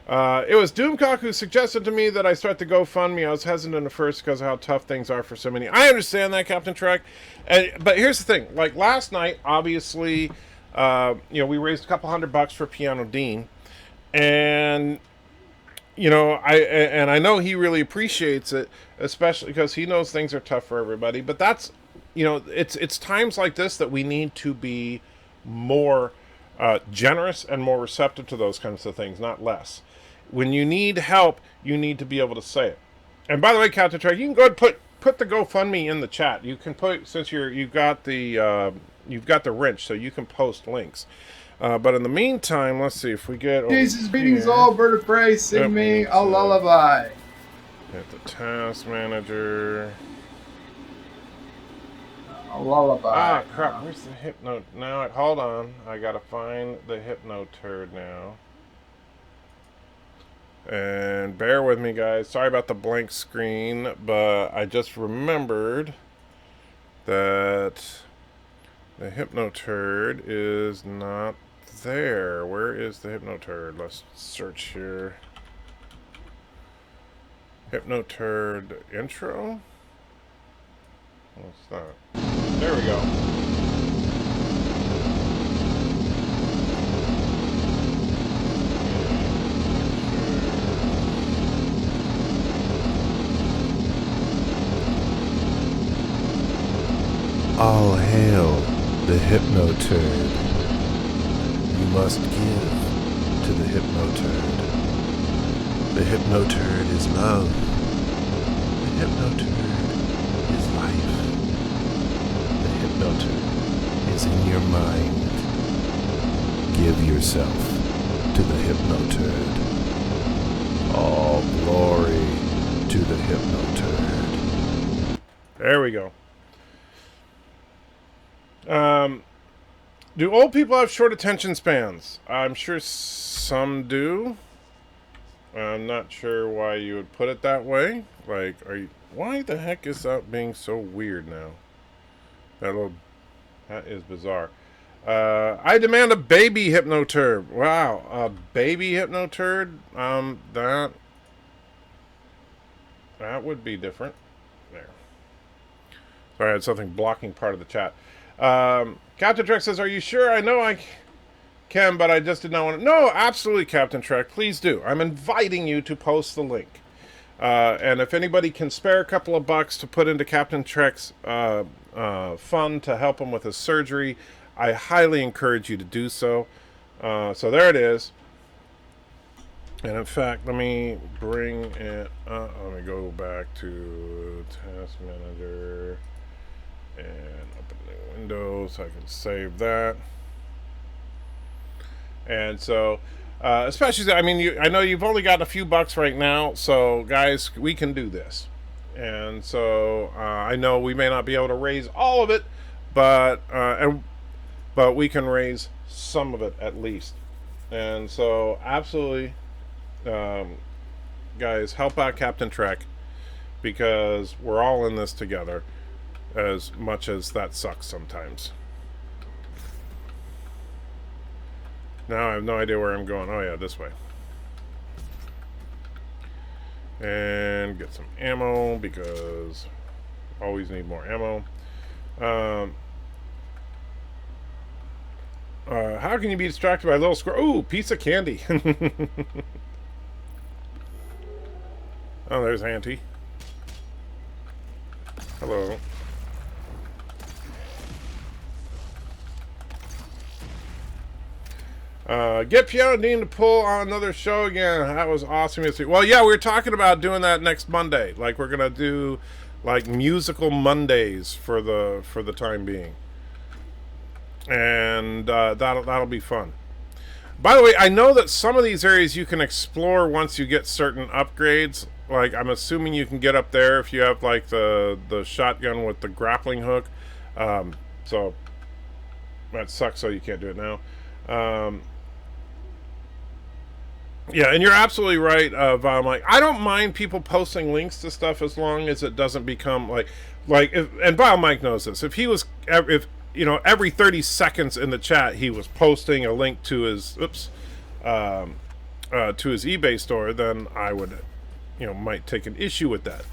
It was Doomcock who suggested to me that I start the GoFundMe. I was hesitant at first because of how tough things are for so many. I understand that, Captain Trek. But here's the thing. Like last night, obviously, we raised a couple $100 for Pianodean. And I know he really appreciates it, especially because he knows things are tough for everybody. But that's, it's times like this that we need to be more generous and more receptive to those kinds of things, not less. When you need help, you need to be able to say it. And by the way, Captain Trek, you can go ahead and put the GoFundMe in the chat. You can put, since you've got the wrench, so you can post links. But in the meantime, let's see if we get over Jesus, greetings all, bird of prey, sing me a lullaby. Hit the task manager. A lullaby. Ah, crap, where's the hypno? Now, hold on. I gotta find the hypno turd now. And bear with me, guys. Sorry about the blank screen, but I just remembered that the hypno turd is not there. Where is the hypno turd? Let's search here. Hypno turd intro? What's that? There we go. All hail the hypno turd. You must give to the hypno turd. The hypno turd is love. The hypno turd is life. The hypno turd is in your mind. Give yourself to the hypno turd. All glory to the hypno turd. There we go. Do old people have short attention spans? I'm sure some do. I'm not sure why you would put it that way. Like, why the heck is that being so weird now? That is bizarre. I demand a baby hypnoturd. Wow, a baby hypnoturd? That would be different. There. Sorry, I had something blocking part of the chat. Captain Trek says, are you sure? I know I can, but I just did not want to. No, absolutely, Captain Trek. Please do. I'm inviting you to post the link. And if anybody can spare a couple of bucks to put into Captain Trek's fund to help him with his surgery, I highly encourage you to do so. So there it is. And in fact, let me bring it up. Let me go back to Task Manager and open the window so I can save that. And so, especially, I mean, I know you've only got a few bucks right now, so guys, we can do this. And so, I know we may not be able to raise all of it, but we can raise some of it at least. And so, absolutely, guys, help out Captain Trek, because we're all in this together, as much as that sucks sometimes. Now I have no idea where I'm going. Oh yeah, this way. And get some ammo, because always need more ammo. How can you be distracted by a little squirrel? Ooh, piece of candy. Oh, there's Auntie. Hello. Get Pianodean to pull on another show again. That was awesome yesterday. Well, yeah, we were talking about doing that next Monday. Like, we're gonna do like musical Mondays for the time being, and that'll be fun. By the way, I know that some of these areas you can explore once you get certain upgrades. Like, I'm assuming you can get up there if you have like the shotgun with the grappling hook. So that sucks. So you can't do it now. Yeah, and you're absolutely right, Mike. I don't mind people posting links to stuff as long as it doesn't become like if, and Mike knows this. If he was, if you know, every 30 seconds in the chat he was posting a link to his to his eBay store, then I would, you know, might take an issue with that.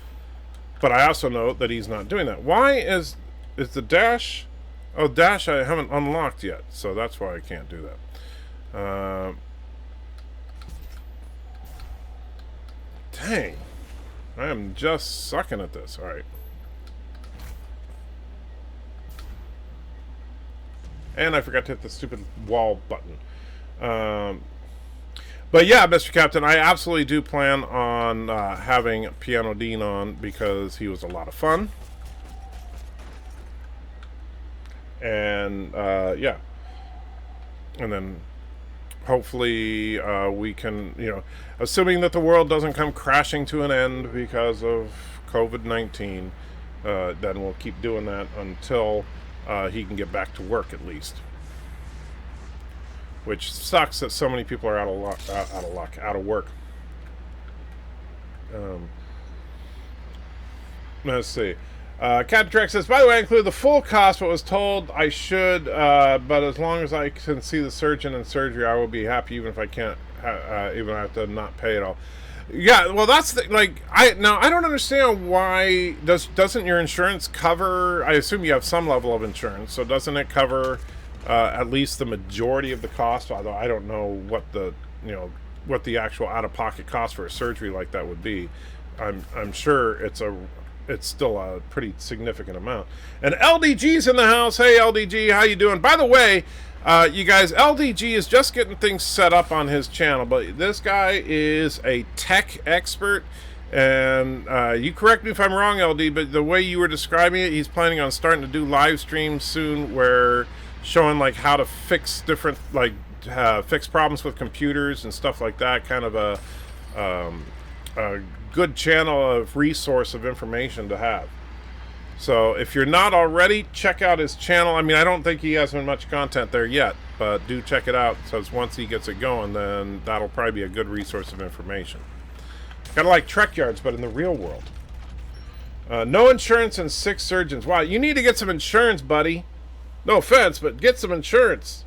But I also know that he's not doing that. Why is the dash? Oh, dash I haven't unlocked yet, so that's why I can't do that. Dang. I am just sucking at this. Alright. And I forgot to hit the stupid wall button. But yeah, Mr. Captain, I absolutely do plan on having Pianodean on because he was a lot of fun. And yeah. And then hopefully we can, you know, assuming that the world doesn't come crashing to an end because of COVID-19, then we'll keep doing that until he can get back to work at least. Which sucks that so many people are out of work. Let's see. Captain Trek says, by the way, I include the full cost, but was told I should, but as long as I can see the surgeon in surgery, I will be happy even if I can't, even if I have to not pay it all. Yeah, well, that's like, I don't understand why doesn't your insurance cover, I assume you have some level of insurance, so doesn't it cover at least the majority of the cost, although I don't know what the, you know, what the actual out-of-pocket cost for a surgery like that would be. I'm sure it's still a pretty significant amount. And LDG's in the house. Hey, LDG, how you doing? By the way, you guys, LDG is just getting things set up on his channel, but this guy is a tech expert, and you correct me if I'm wrong, LD, but the way you were describing it, he's planning on starting to do live streams soon where showing like how to fix different, like fix problems with computers and stuff like that, kind of a good channel of resource of information to have. So if you're not already, check out his channel. I mean, I don't think he has much content there yet, but do check it out, because once he gets it going, then that'll probably be a good resource of information. Kind of like Trek Yards, but in the real world. No insurance and 6 surgeons. Wow, you need to get some insurance, buddy. No offense, but get some insurance.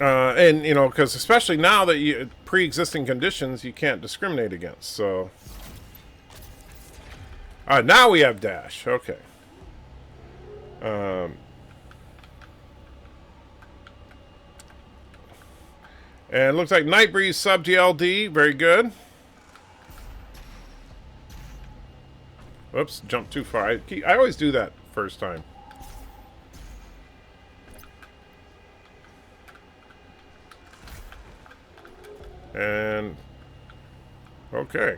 And, you know, because especially now that you pre-existing conditions you can't discriminate against, so. Alright, now we have dash. Okay. And it looks like Nightbreeze sub to LD. Very good. Whoops, jumped too far. I always do that first time. And okay.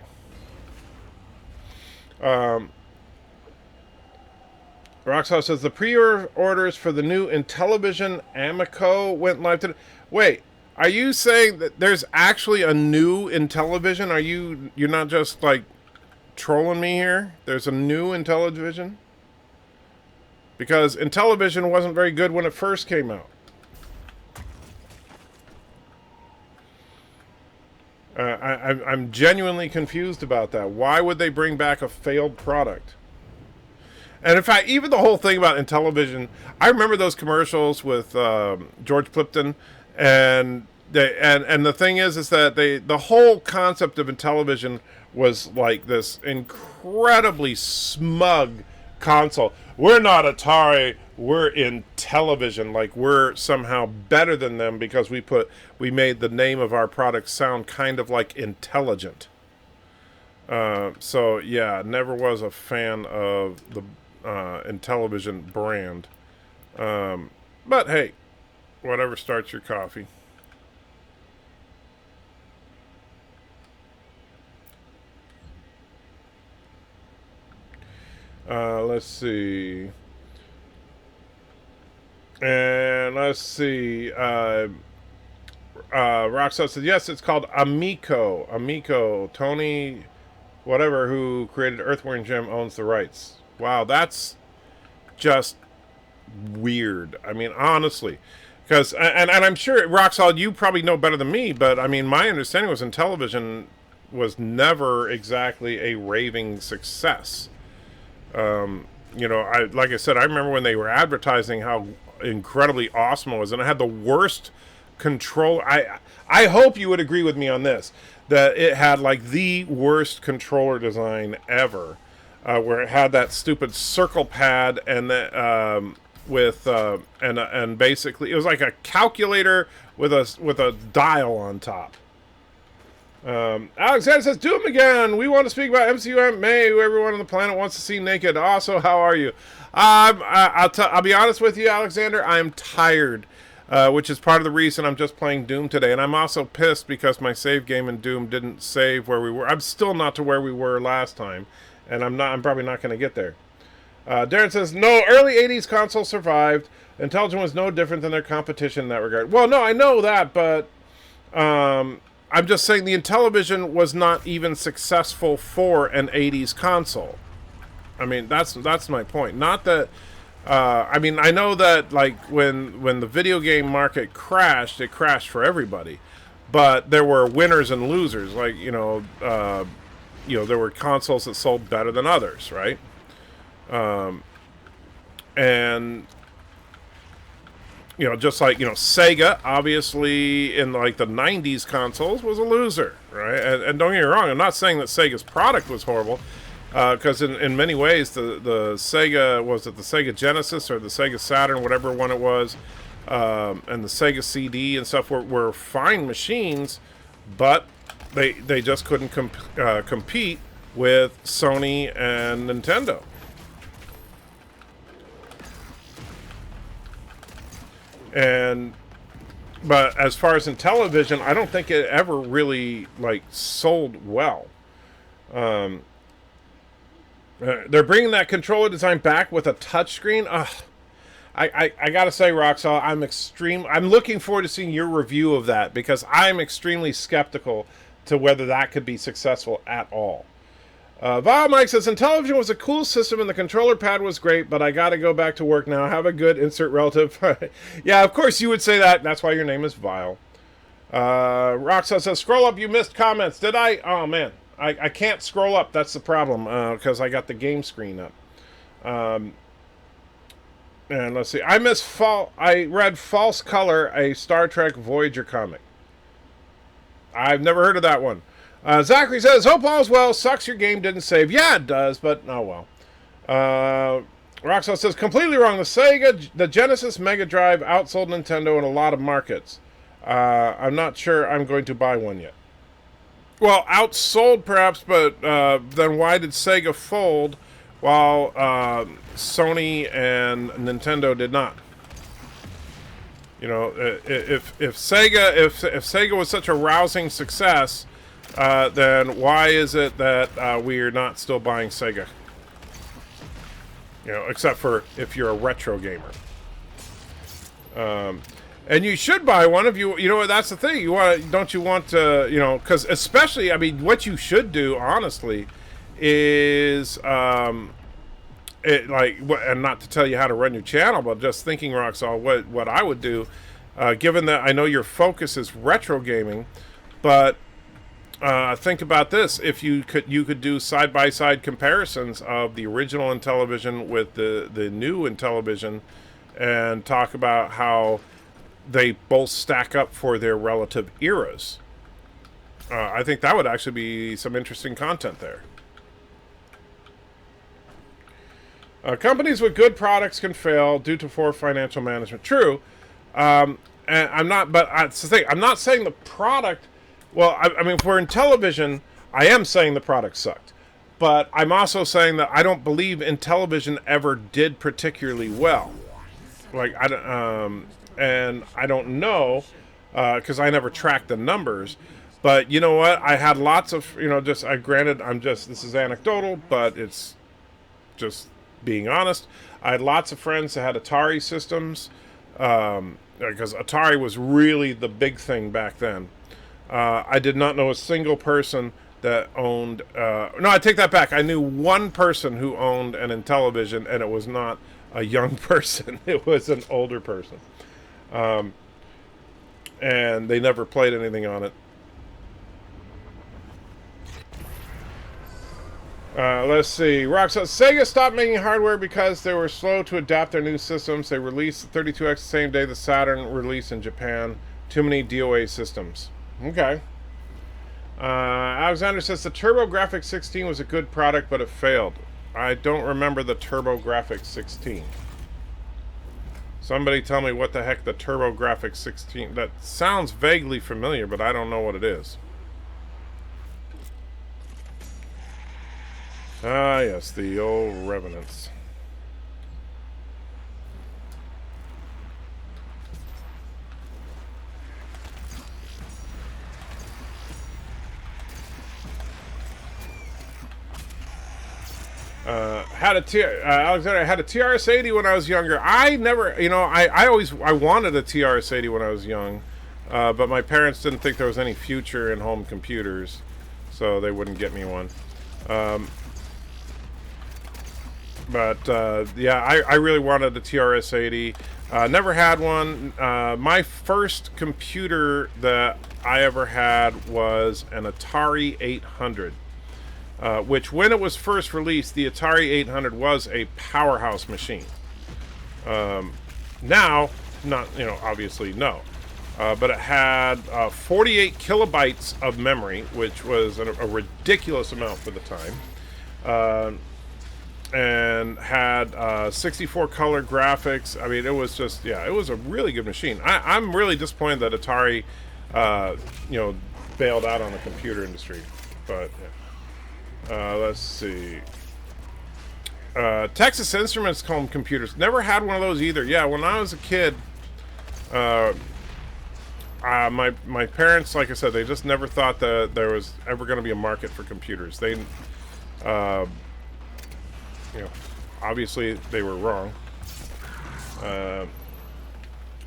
Roxhouse says the pre-orders for the new Intellivision Amico went live today. Wait, are you saying that there's actually a new Intellivision? You're not just like trolling me here? There's a new Intellivision? Because Intellivision wasn't very good when it first came out. I'm genuinely confused about that. Why would they bring back a failed product? And in fact, even the whole thing about Intellivision, I remember those commercials with George Plimpton, and the thing is that the whole concept of Intellivision was like this incredibly smug console. We're not Atari, we're Intellivision, like we're somehow better than them because we made the name of our product sound kind of like intelligent. So yeah, never was a fan of the Intellivision brand. But hey, whatever starts your coffee. Let's see. And let's see. Rockstar said, yes, it's called Amico. Amico. Tony, whatever, who created Earthworm Jim, owns the rights. Wow, that's just weird. I mean, honestly. Because, and I'm sure, Roxall, you probably know better than me, but I mean, my understanding was Intellivision was never exactly a raving success. You know, like I said, I remember when they were advertising how incredibly awesome it was, and it had the worst control. I hope you would agree with me on this, that it had like the worst controller design ever, where it had that stupid circle pad and the and basically it was like a calculator with a dial on top. Alexander says, do them again. We want to speak about MCU Aunt May, who everyone on the planet wants to see naked. Also, how are you? I'll be honest with you, Alexander. I'm tired, which is part of the reason I'm just playing Doom today. And I'm also pissed because my save game in Doom didn't save where we were. I'm still not to where we were last time, and I'm probably not going to get there. Darren says, no, early 80s console survived. Intelligent was no different than their competition in that regard. Well, no, I know that, but I'm just saying the Intellivision was not even successful for an 80s console. I mean, that's my point. Not that, I mean, I know that like when the video game market crashed, it crashed for everybody. But there were winners and losers. Like, you know, there were consoles that sold better than others, right? And you know, just like, you know, Sega, obviously, in like the 90s consoles, was a loser, right? And don't get me wrong, I'm not saying that Sega's product was horrible, because in many ways, the Sega, was it the Sega Genesis or the Sega Saturn, whatever one it was, and the Sega CD and stuff were fine machines, but they just couldn't compete with Sony and Nintendo. But as far as Intellivision, I don't think it ever really like sold well. They're bringing that controller design back with a touchscreen. I gotta say, Roxall, I'm looking forward to seeing your review of that, because I'm extremely skeptical to whether that could be successful at all. Val Mike says, Intellivision was a cool system and the controller pad was great, but I gotta go back to work now. Have a good insert relative. Yeah, of course you would say that. That's why your name is Vile. Roxa says, scroll up, you missed comments. Did I? Oh, man. I can't scroll up. That's the problem, because I got the game screen up. And let's see. I read False Color, a Star Trek Voyager comic. I've never heard of that one. Zachary says, hope all's well. Sucks your game didn't save. Yeah, it does, but oh well. Roxall says, completely wrong. The Genesis Mega Drive outsold Nintendo in a lot of markets. I'm not sure I'm going to buy one yet. Well, outsold perhaps, but then why did Sega fold while Sony and Nintendo did not? You know, if Sega was such a rousing success, then why is it that we're not still buying Sega? You know, except for if you're a retro gamer. And you should buy one if you know, that's the thing. Don't you want to, you know, because especially, I mean, what you should do, honestly, is, and not to tell you how to run your channel, but just thinking, Roxall, what I would do, given that I know your focus is retro gaming, but think about this: if you could do side-by-side comparisons of the original Intellivision with the new Intellivision, and talk about how they both stack up for their relative eras. I think that would actually be some interesting content there. Companies with good products can fail due to poor financial management. True, and I'm not. But that's the thing. I'm not saying the product. Well, I mean, for Intellivision, I am saying the product sucked. But I'm also saying that I don't believe Intellivision ever did particularly well. Like and I don't know because I never tracked the numbers. But you know what? I had lots of, just, granted, this is anecdotal, but it's just being honest. I had lots of friends that had Atari systems, because Atari was really the big thing back then. I did not know a single person that owned, no, I take that back. I knew one person who owned an Intellivision, and it was not a young person. It was an older person. And they never played anything on it. Let's see. Rock says, Sega stopped making hardware because they were slow to adapt their new systems. They released the 32X the same day the Saturn released in Japan. Too many DOA systems. Okay. Alexander says, the TurboGrafx 16 was a good product, but it failed. I don't remember the TurboGrafx 16. Somebody tell me what the heck the TurboGrafx 16... That sounds vaguely familiar, but I don't know what it is. Ah, yes, the old Revenants. Alexander, I had a TRS-80 when I was younger. I never, I wanted a TRS-80 when I was young, but my parents didn't think there was any future in home computers, so they wouldn't get me one. Yeah, I really wanted a TRS-80. Never had one. My first computer that I ever had was an Atari 800. Which, when it was first released, the Atari 800 was a powerhouse machine. Now, not, obviously no. But it had 48 kilobytes of memory, which was a ridiculous amount for the time. And had 64 color graphics. I mean, it was just, it was a really good machine. I'm really disappointed that Atari, bailed out on the computer industry. But, let's see. Texas Instruments home computers. Never had one of those either. Yeah, when I was a kid, my parents, like I said, they just never thought that there was ever going to be a market for computers. They, obviously they were wrong.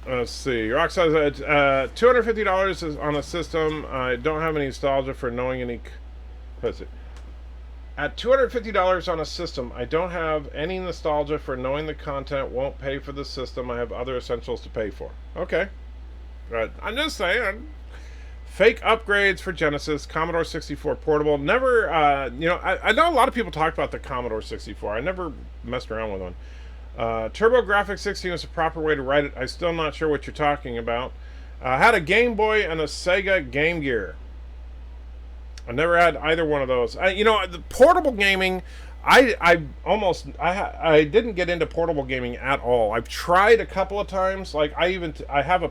Let's see. Rock says $250 is on a system. I don't have any nostalgia for knowing any. Let's see. At $250 on a system, I don't have any nostalgia for knowing the content won't pay for the system. I have other essentials to pay for. Okay. Right. I'm just saying. Fake upgrades for Genesis, Commodore 64 portable. Never, I know a lot of people talk about the Commodore 64. I never messed around with one. TurboGrafx 16 was the proper way to write it. I'm still not sure what you're talking about. I had a Game Boy and a Sega Game Gear. I never had either one of those. The portable gaming, I didn't get into portable gaming at all. I've tried a couple of times. Like I have a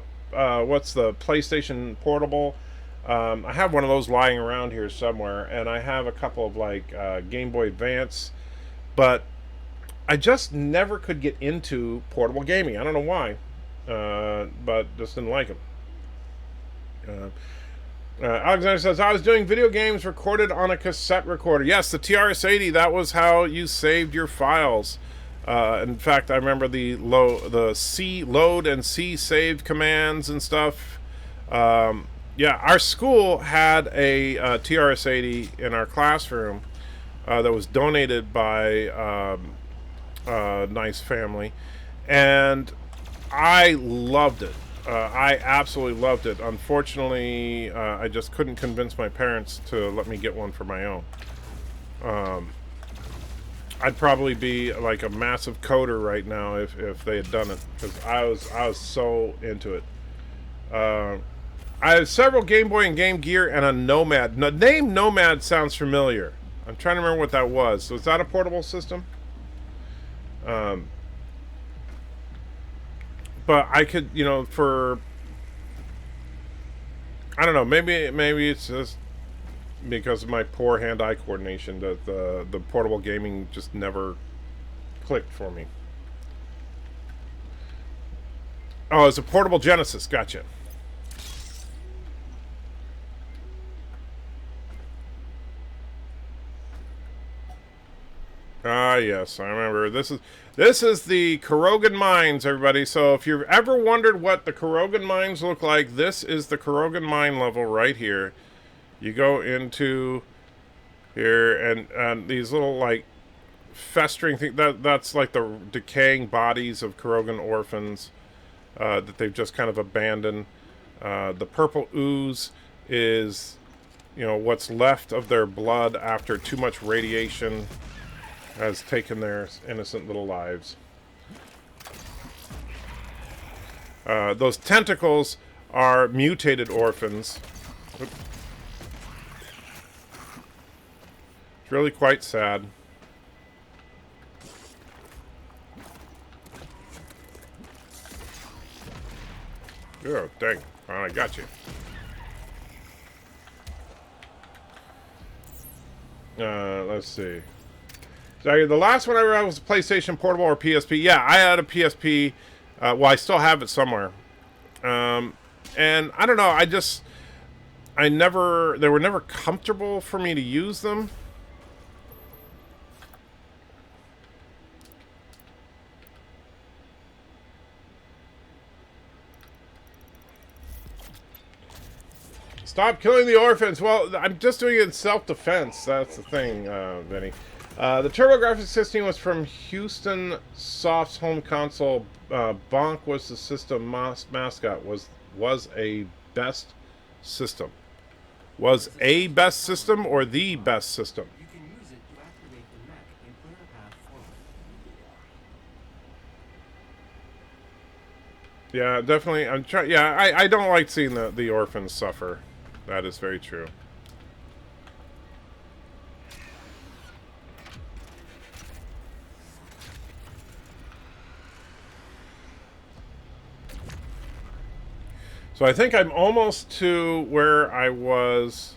what's the PlayStation Portable? I have one of those lying around here somewhere, and I have a couple of Game Boy Advance, but I just never could get into portable gaming. I don't know why, but just didn't like them. Alexander says, I was doing video games recorded on a cassette recorder. Yes, the TRS-80, that was how you saved your files. In fact, I remember the C load and C save commands and stuff. Our school had a TRS-80 in our classroom that was donated by a nice family, and I loved it. I absolutely loved it. Unfortunately, I just couldn't convince my parents to let me get one for my own. I'd probably be like a massive coder right now if they had done it, because I was so into it. I have several Game Boy and Game Gear and a Nomad. The name Nomad sounds familiar. I'm trying to remember what that was. So is that a portable system? But I could, for, I don't know, maybe it's just because of my poor hand-eye coordination that the portable gaming just never clicked for me. Oh, it's a portable Genesis. Gotcha. Ah, yes, I remember. This is the Carogan mines, everybody. So if you've ever wondered what the Carogan mines look like, this is the Carogan mine level right here. You go into here, and these little like festering things. That's like the decaying bodies of Carogan orphans that they've just kind of abandoned. The purple ooze is, you know, what's left of their blood after too much radiation has taken their innocent little lives. Those tentacles are mutated orphans. It's really quite sad. Oh, dang. I got you. Let's see. So the last one I ever had was a PlayStation Portable or PSP. Yeah, I had a PSP. Well, I still have it somewhere. And I don't know. They were never comfortable for me to use them. Stop killing the orphans. Well, I'm just doing it in self-defense. That's the thing, Vinny. The TurboGrafx 16 was from Houston Soft's home console. Bonk was the system mascot. Was a best system. Was a best system or the best system? You can use it to activate the mech and clear a path forward. Yeah, definitely. I'm trying. Yeah, I don't like seeing the orphans suffer. That is very true. So I think I'm almost to where I was.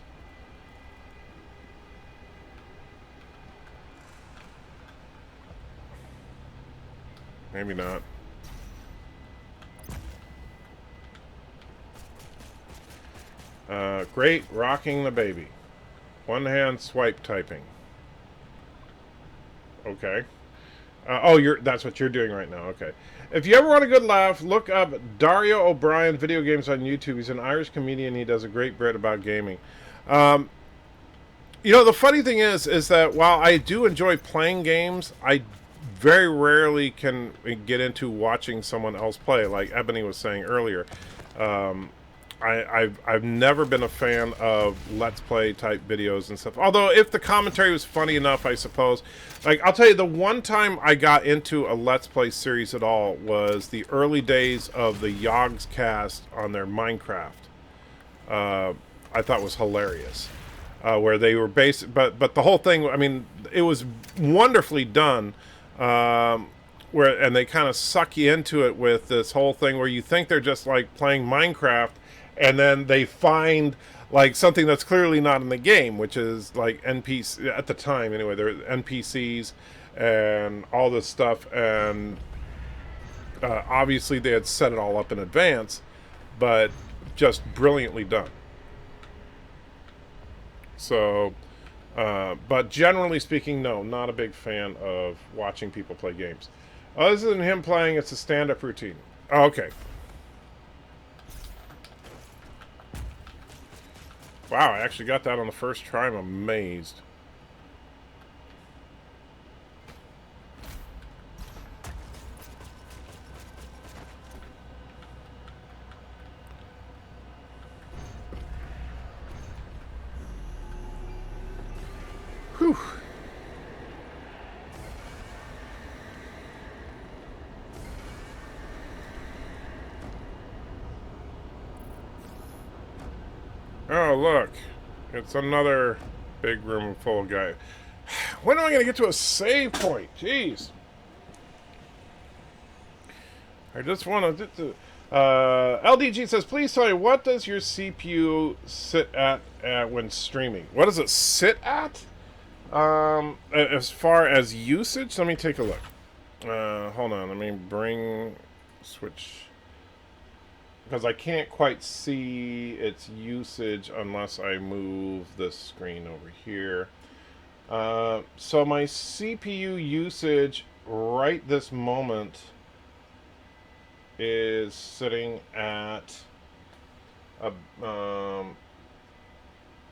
Maybe not. Great, rocking the baby. One hand swipe typing. Okay. That's what you're doing right now. Okay. If you ever want a good laugh, look up Dario O'Brien Video Games on YouTube. He's an Irish comedian. He does a great bit about gaming. You know, the funny thing is that while I do enjoy playing games, I very rarely can get into watching someone else play, like Ebony was saying earlier. I've never been a fan of Let's Play type videos and stuff. Although if the commentary was funny enough, I suppose. Like, I'll tell you, the one time I got into a Let's Play series at all was the early days of the Yogs cast on their Minecraft. I thought was hilarious. Where they were based, but the whole thing, I mean, it was wonderfully done. And they kind of suck you into it with this whole thing where you think they're just like playing Minecraft, and then they find like something that's clearly not in the game, which is like NPC at the time anyway. There were NPCs and all this stuff, and obviously they had set it all up in advance, but just brilliantly done. So, but generally speaking, no, not a big fan of watching people play games. Other than him playing, it's a stand-up routine. Oh, okay. Wow, I actually got that on the first try. I'm amazed. Whew. Oh, look. It's another big room full of guys. When am I going to get to a save point? Jeez. I just want to... LDG says, please tell me, what does your CPU sit at when streaming? What does it sit at? As far as usage, let me take a look. Hold on, let me switch because I can't quite see its usage unless I move this screen over here. So my CPU usage right this moment is sitting at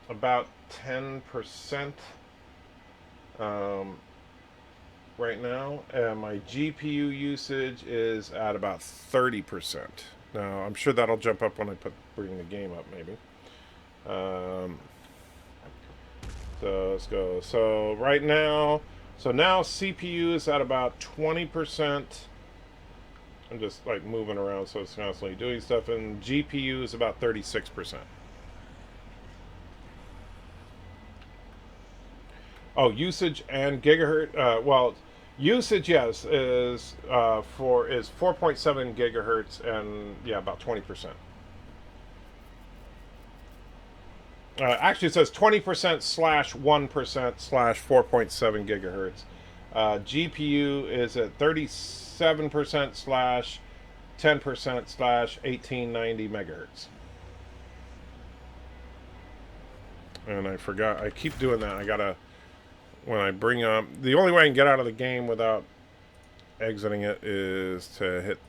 about 10% right now, and my GPU usage is at about 30%. Now I'm sure that'll jump up when I bring the game up, maybe. So let's go. So right now, now CPU is at about 20%. I'm just like moving around, so it's constantly doing stuff, and GPU is about 36%. Oh, usage and gigahertz. Well, usage, yes, is 4.7 gigahertz, and yeah, about 20%. Actually, it says 20% slash 1% slash 4.7 gigahertz. GPU is at 37% slash 10% slash 1890 megahertz. And I forgot, I keep doing that. I gotta, when I bring up, the only way I can get out of the game without exiting it is to hit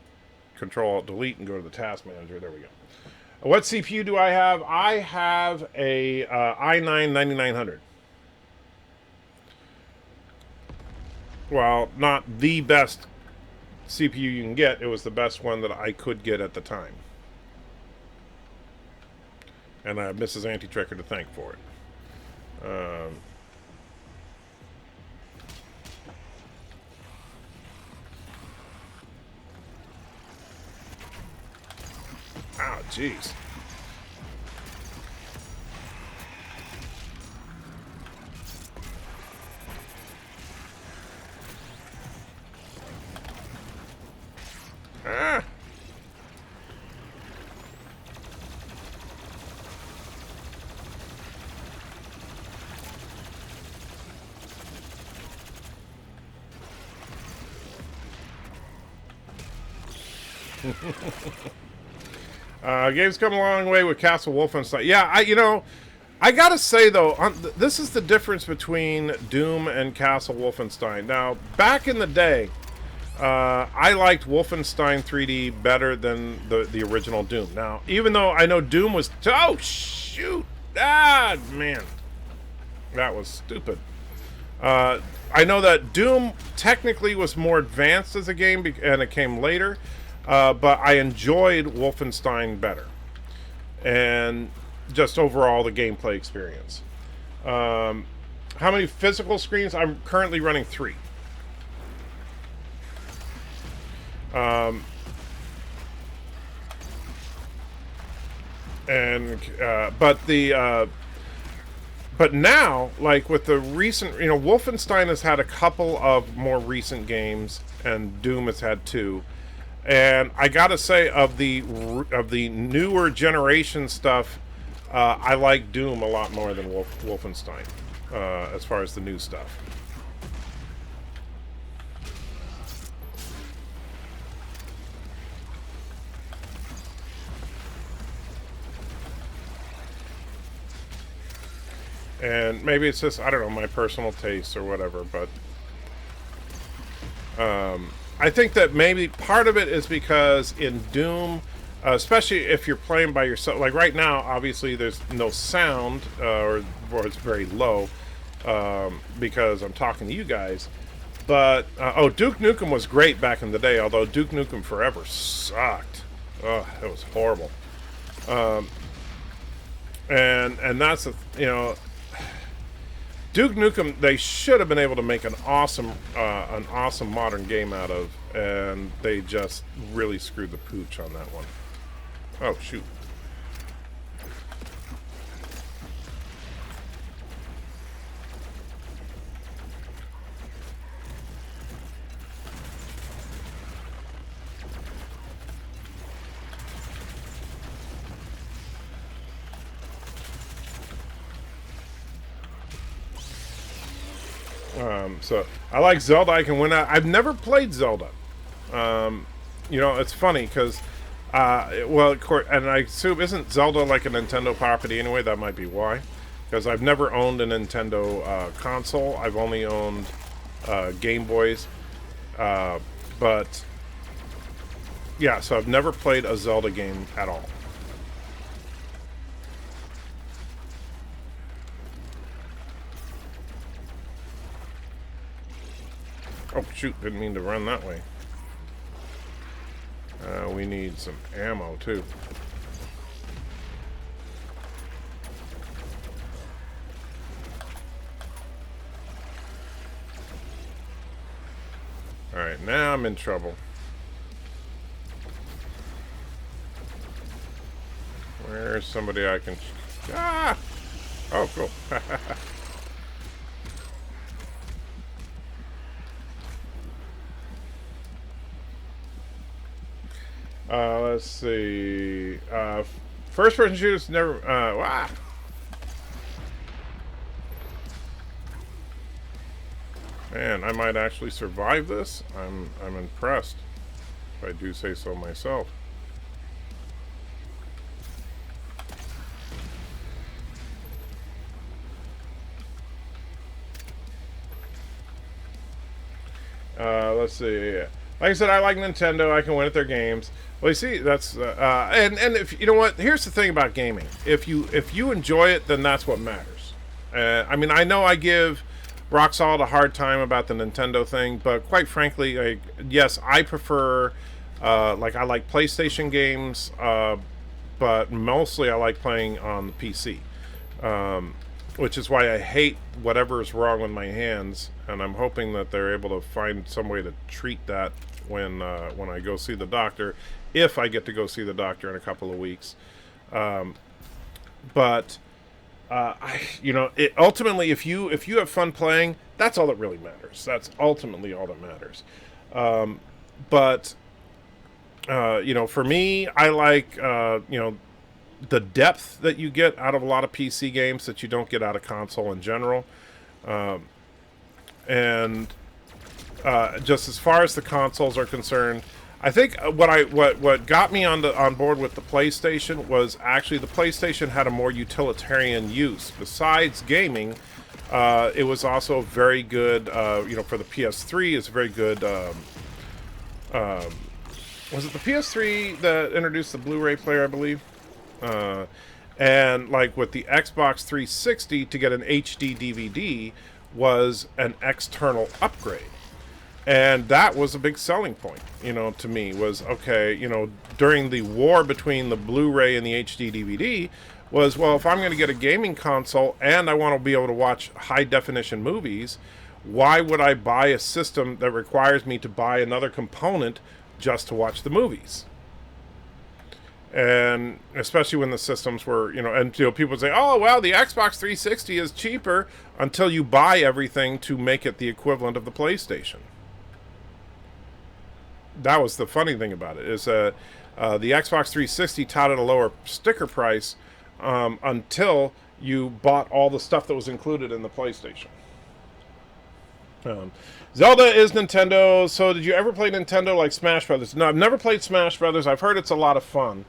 Control-Alt-Delete and go to the task manager. There we go. What CPU do I have? I have a i9 9900. Well, not the best CPU you can get. It was the best one that I could get at the time. And I have Mrs. Anti-Tricker to thank for it. Oh, jeez. Ah. Game's come a long way with Castle Wolfenstein. Yeah, I gotta say though, this is the difference between Doom and Castle Wolfenstein. Now, back in the day, I liked Wolfenstein 3D better than the original Doom. Now, even though I know Doom was... Oh, shoot! Ah, man. That was stupid. I know that Doom technically was more advanced as a game, and it came later, but I enjoyed Wolfenstein better. And just overall, the gameplay experience. How many physical screens? I'm currently running 3. But now, like with the recent, Wolfenstein has had a couple of more recent games, and Doom has had 2. And I gotta say, of the newer generation stuff, I like Doom a lot more than Wolfenstein, as far as the new stuff. And maybe it's just, I don't know, my personal taste or whatever, but I think that maybe part of it is because in Doom, especially if you're playing by yourself, like right now, obviously there's no sound, or it's very low, because I'm talking to you guys. But, Duke Nukem was great back in the day, although Duke Nukem Forever sucked. Oh, it was horrible. And that's, Duke Nukem, they should have been able to make an awesome modern game out of, and they just really screwed the pooch on that one. Oh, shoot. So I like Zelda. I can win out. I've never played Zelda. It's funny because Well, of course, and I assume, isn't Zelda like a Nintendo property anyway? That might be why. Because I've never owned a Nintendo console. I've only owned Game Boys. But, yeah, so I've never played a Zelda game at all. Oh, shoot, didn't mean to run that way. We need some ammo, too. Alright, now I'm in trouble. Where's somebody I can... Ah! Oh, cool. Let's see. First-person shooters never... wow. Man, I might actually survive this. I'm impressed, if I do say so myself. Let's see. Like I said, I like Nintendo. I can win at their games. Well, you see, that's and if you know what, here's the thing about gaming. If you enjoy it, then that's what matters. I mean, I know I give Rock Solid a hard time about the Nintendo thing, but quite frankly, yes, I prefer like I like PlayStation games, but mostly I like playing on the PC, which is why I hate whatever is wrong with my hands, and I'm hoping that they're able to find some way to treat that when I go see the doctor, if I get to go see the doctor in a couple of weeks. But ultimately, if you have fun playing, that's all that really matters. That's ultimately all that matters. For me, I like the depth that you get out of a lot of PC games that you don't get out of console in general. Just as far as the consoles are concerned, I think what got me on board with the PlayStation was actually the PlayStation had a more utilitarian use. Besides gaming, it was also very good. For the PS3, it's very good. Was it the PS3 that introduced the Blu-ray player, I believe? And like with the Xbox 360, to get an HD DVD was an external upgrade. And that was a big selling point, to me, was, okay, during the war between the Blu-ray and the HD DVD, was, well, if I'm going to get a gaming console and I want to be able to watch high-definition movies, why would I buy a system that requires me to buy another component just to watch the movies? And especially when the systems were, people would say, oh, well, the Xbox 360 is cheaper, until you buy everything to make it the equivalent of the PlayStation. That was the funny thing about it, is that the Xbox 360 touted a lower sticker price until you bought all the stuff that was included in the PlayStation. Zelda is Nintendo, so did you ever play Nintendo like Smash Brothers? No, I've never played Smash Brothers. I've heard it's a lot of fun.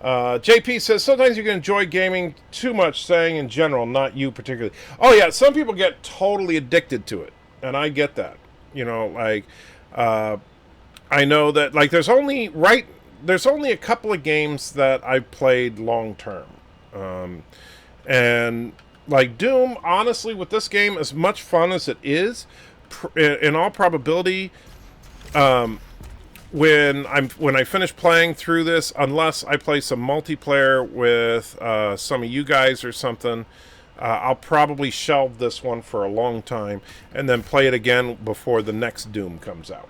JP says, sometimes you can enjoy gaming too much, saying in general, not you particularly. Oh yeah, some people get totally addicted to it, and I get that. I know that, like, there's only a couple of games that I've played long term. And like Doom, honestly, with this game, as much fun as it is, in all probability, when I finish playing through this, unless I play some multiplayer with some of you guys or something, I'll probably shelve this one for a long time and then play it again before the next Doom comes out.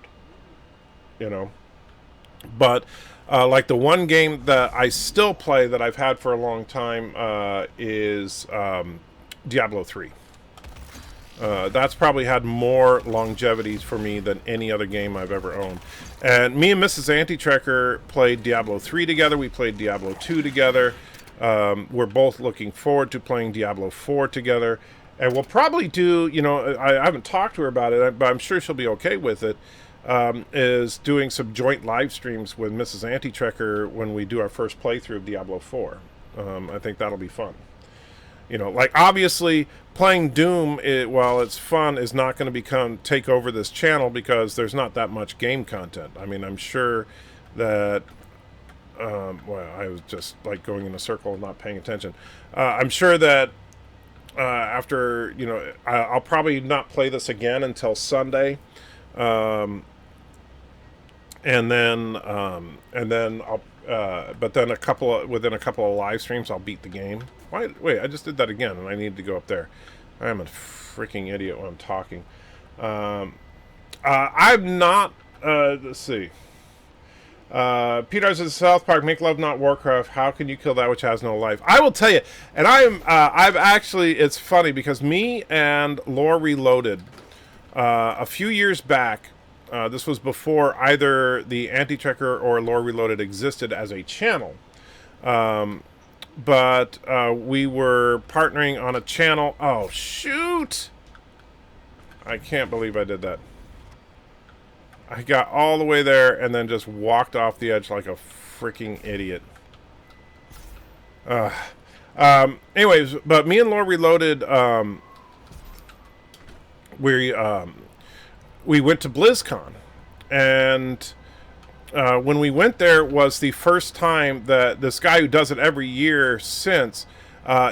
But like the one game that I still play that I've had for a long time is Diablo 3. That's probably had more longevity for me than any other game I've ever owned. And me and Mrs. Antitrekker played Diablo 3 together. We played Diablo 2 together. We're both looking forward to playing Diablo 4 together. And we'll probably do, I haven't talked to her about it, but I'm sure she'll be okay with it. is doing some joint live streams with Mrs. Anti-Trekker when we do our first playthrough of Diablo 4. I think that'll be fun. You know, like, obviously, playing Doom, while it's fun, is not going to take over this channel because there's not that much game content. I mean, I'm sure that... well, I was just, like, going in a circle and not paying attention. I'm sure that after, you know, I'll probably not play this again until Sunday. And then I'll... but then within a couple of live streams, I'll beat the game. Wait, I just did that again, and I need to go up there. I am a freaking idiot when I'm talking. I'm not. Let's see. Peter says, South Park, make love not Warcraft. How can you kill that which has no life? I will tell you, and I've actually. It's funny because me and Lore Reloaded, a few years back. This was before either the Anti-Trekker or Lore Reloaded existed as a channel. But we were partnering on a channel. Oh, shoot! I can't believe I did that. I got all the way there and then just walked off the edge like a freaking idiot. Anyways, but me and Lore Reloaded, we went to BlizzCon, and when we went there was the first time that this guy who does it every year since,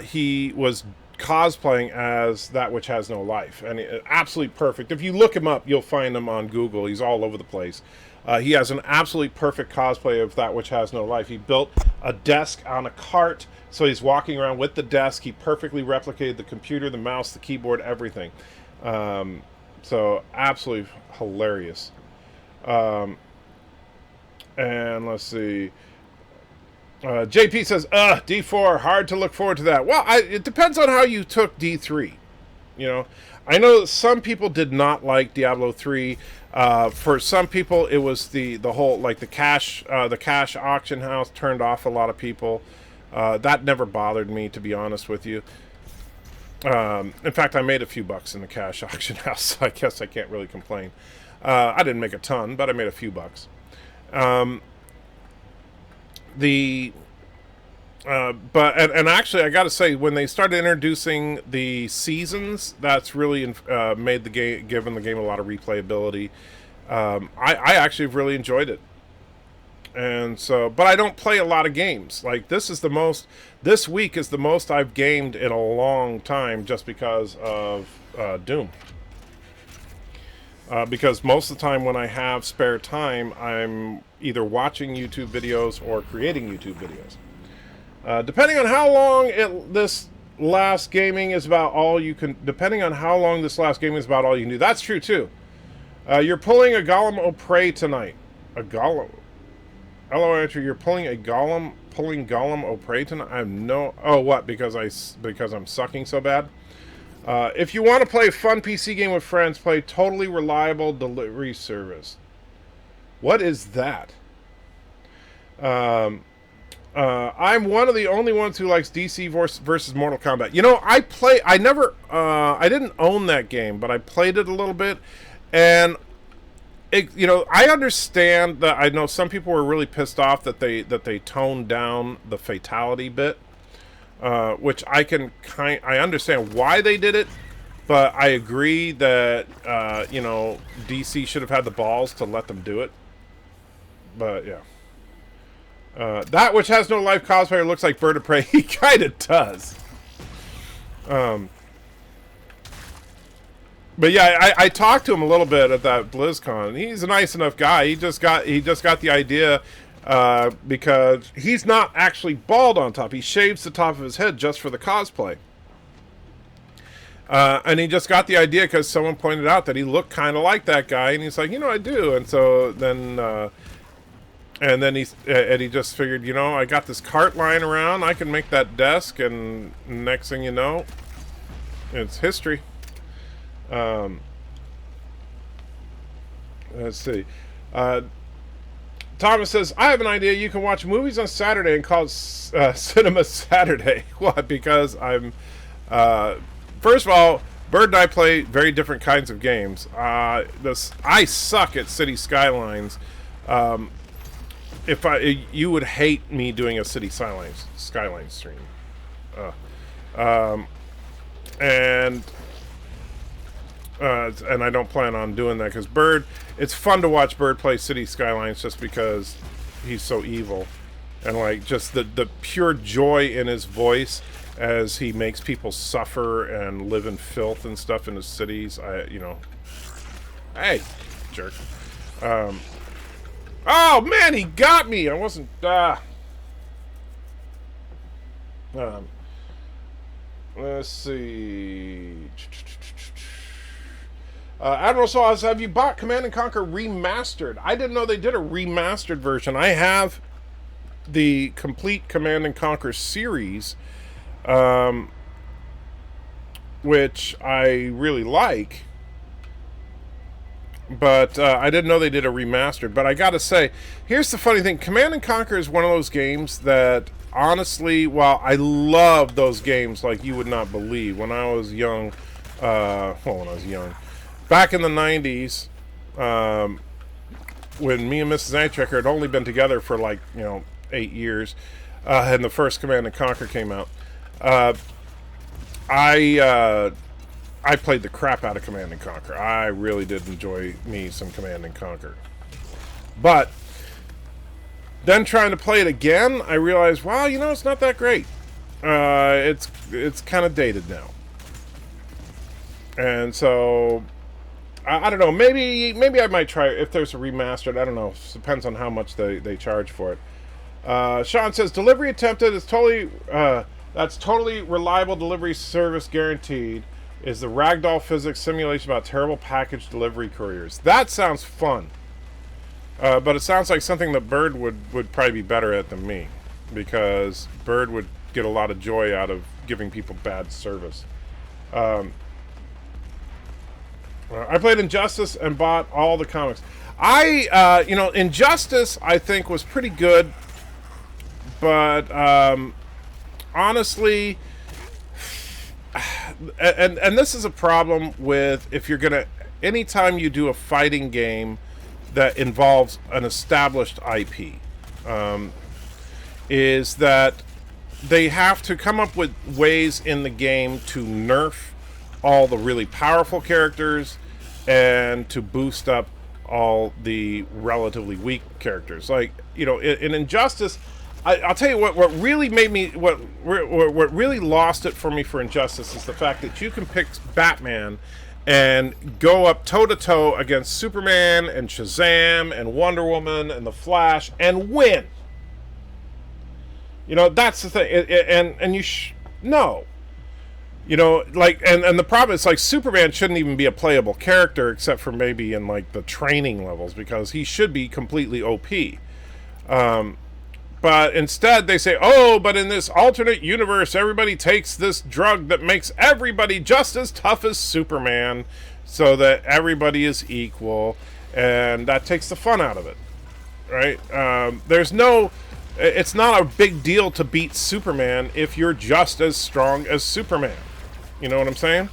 he was cosplaying as that which has no life, and absolutely perfect. If you look him up, you'll find him on Google. He's all over the place. He has an absolutely perfect cosplay of that which has no life. He built a desk on a cart, so he's walking around with the desk. He perfectly replicated the computer, the mouse, the keyboard, everything. So absolutely hilarious. And let's see. JP says, D4, hard to look forward to that. Well, it depends on how you took D3. You know, I know some people did not like Diablo 3. For some people, it was the whole, like, the cash auction house turned off a lot of people. That never bothered me, to be honest with you. In fact, I made a few bucks in the cash auction house, so I guess I can't really complain. I didn't make a ton, but I made a few bucks. But actually, I got to say, when they started introducing the seasons, that's really made the game, given the game a lot of replayability. I actually really enjoyed it. And so, but I don't play a lot of games. Like, this week is the most I've gamed in a long time, just because of Doom. Because most of the time when I have spare time, I'm either watching YouTube videos or creating YouTube videos. Depending on how long this last gaming is about all you can... Depending on how long this last gaming is about all you can do. That's true, too. You're pulling a Golem O Prey tonight. A Golem... Hello, Andrew. You're pulling Golem O Prey tonight? I have no... Oh, what? Because I'm sucking so bad? If you want to play a fun PC game with friends, play Totally Reliable Delivery Service. What is that? I'm one of the only ones who likes DC versus Mortal Kombat. You know, I didn't own that game, but I played it a little bit, and you know, I understand that. I know some people were really pissed off that they toned down the fatality bit. Which I understand why they did it, but I agree that you know, DC should have had the balls to let them do it. But yeah, that which has no life cosplayer looks like Bird of Prey. He kind of does. But yeah, I talked to him a little bit at that BlizzCon. He's a nice enough guy. He just got the idea. Because he's not actually bald on top. He shaves the top of his head just for the cosplay. And he just got the idea because someone pointed out that he looked kind of like that guy, and he's like, you know, I do. And so then, he just figured, you know, I got this cart lying around, I can make that desk, and next thing you know, it's history. Let's see. Thomas says, I have an idea. You can watch movies on Saturday and call it Cinema Saturday. What? Because I'm... first of all, Bird and I play very different kinds of games. I suck at City Skylines. You would hate me doing a City Skylines stream. And I don't plan on doing that because Bird. It's fun to watch Bird play City Skylines just because he's so evil, and like just the pure joy in his voice as he makes people suffer and live in filth and stuff in his cities. Hey, jerk. Oh man, he got me. I wasn't. Let's see. Admiral Saws, have you bought Command & Conquer Remastered? I didn't know they did a remastered version. I have the complete Command & Conquer series, which I really like. But I didn't know they did a remastered. But I gotta say, here's the funny thing. Command & Conquer is one of those games that, honestly, while I love those games like you would not believe. When I was young, back in the 90s, when me and Mrs. Nighttracker had only been together for 8 years, and the first Command & Conquer came out, I played the crap out of Command & Conquer. I really did enjoy me some Command & Conquer. But then trying to play it again, I realized, wow, it's not that great. It's kind of dated now. And so I don't know. Maybe I might try it if there's a remastered. I don't know. It depends on how much they charge for it. Sean says delivery attempted is totally that's totally reliable delivery service guaranteed. Is the ragdoll physics simulation about terrible package delivery couriers? That sounds fun, but it sounds like something that Bird would probably be better at than me, because Bird would get a lot of joy out of giving people bad service. I played Injustice and bought all the comics. Injustice I think was pretty good, but honestly, and this is a problem with if you're gonna, anytime you do a fighting game that involves an established IP, is that they have to come up with ways in the game to nerf all the really powerful characters and to boost up all the relatively weak characters. Like, in Injustice, I'll tell you what really made me, what really lost it for me for Injustice is the fact that you can pick Batman and go up toe-to-toe against Superman and Shazam and Wonder Woman and the Flash and win. That's the thing. And you no. And the problem is, Superman shouldn't even be a playable character except for maybe in, the training levels, because he should be completely OP. But instead they say, but in this alternate universe, everybody takes this drug that makes everybody just as tough as Superman, so that everybody is equal, and that takes the fun out of it, right? It's not a big deal to beat Superman if you're just as strong as Superman. You know what I'm saying?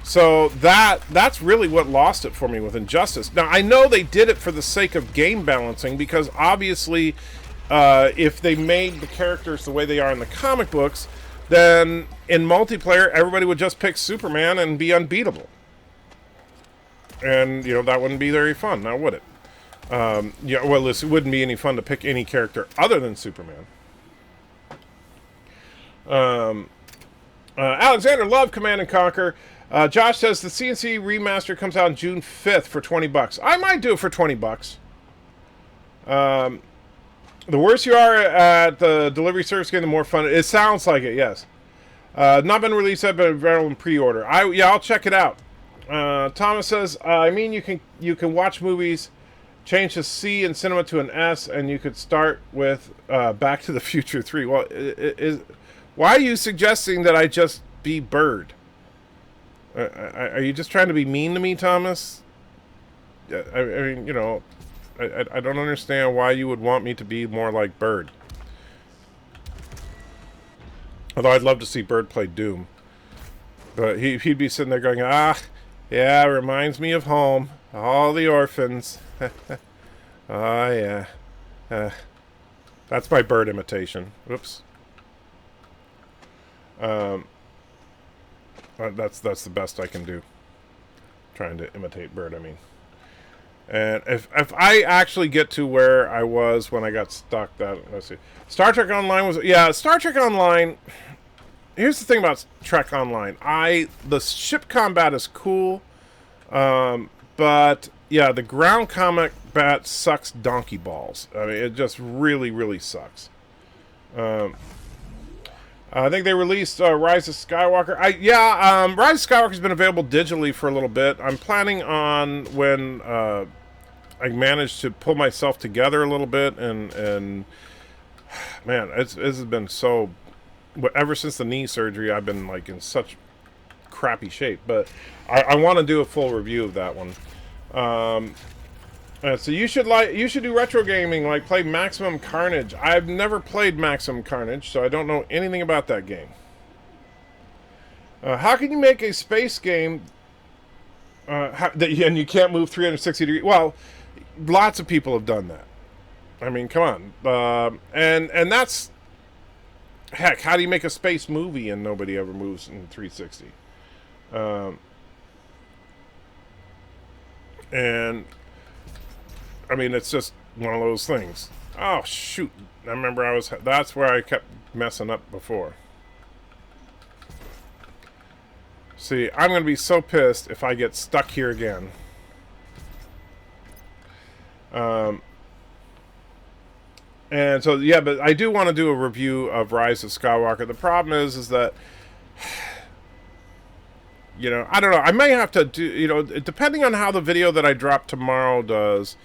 So that's really what lost it for me with Injustice. Now, I know they did it for the sake of game balancing, because obviously if they made the characters the way they are in the comic books, then in multiplayer everybody would just pick Superman and be unbeatable. And, that wouldn't be very fun, now would it? It wouldn't be any fun to pick any character other than Superman. Alexander loved Command & Conquer. Josh says the CNC remaster comes out on June 5th for $20. I might do it for $20. The worse you are at the delivery service game, the more fun. It sounds like it, yes. Not been released yet, but available in pre-order. I'll check it out. Thomas says, you can watch movies, change the C in cinema to an S, and you could start with Back to the Future 3. Well, why are you suggesting that I just be Bird? Are you just trying to be mean to me, Thomas? I mean, I don't understand why you would want me to be more like Bird. Although I'd love to see Bird play Doom. But he'd be sitting there going, ah, yeah, reminds me of home. All the orphans. Oh, yeah. That's my bird imitation. Whoops. That's the best I can do. Trying to imitate bird, I mean. And if I actually get to where I was when I got stuck, let's see. Star Trek Online was, yeah, Star Trek Online. Here's the thing about Trek Online. The ship combat is cool, but yeah, the ground combat sucks donkey balls. I mean, it just really, really sucks. I think they released Rise of Skywalker. Rise of Skywalker's been available digitally for a little bit. I'm planning on when I manage to pull myself together a little bit, and man, this has been so. Ever since the knee surgery, I've been like in such crappy shape. But I want to do a full review of that one. So you should do retro gaming, like play Maximum Carnage. I've never played Maximum Carnage, so I don't know anything about that game. How can you make a space game and you can't move 360 degrees? Well, lots of people have done that. I mean, come on. And that's... Heck, how do you make a space movie and nobody ever moves in 360? And... I mean, it's just one of those things. Oh, shoot. I remember that's where I kept messing up before. See, I'm going to be so pissed if I get stuck here again. And so, yeah, but I do want to do a review of Rise of Skywalker. The problem is that, you know, I don't know. I may have to do, you know, depending on how the video that I drop tomorrow does,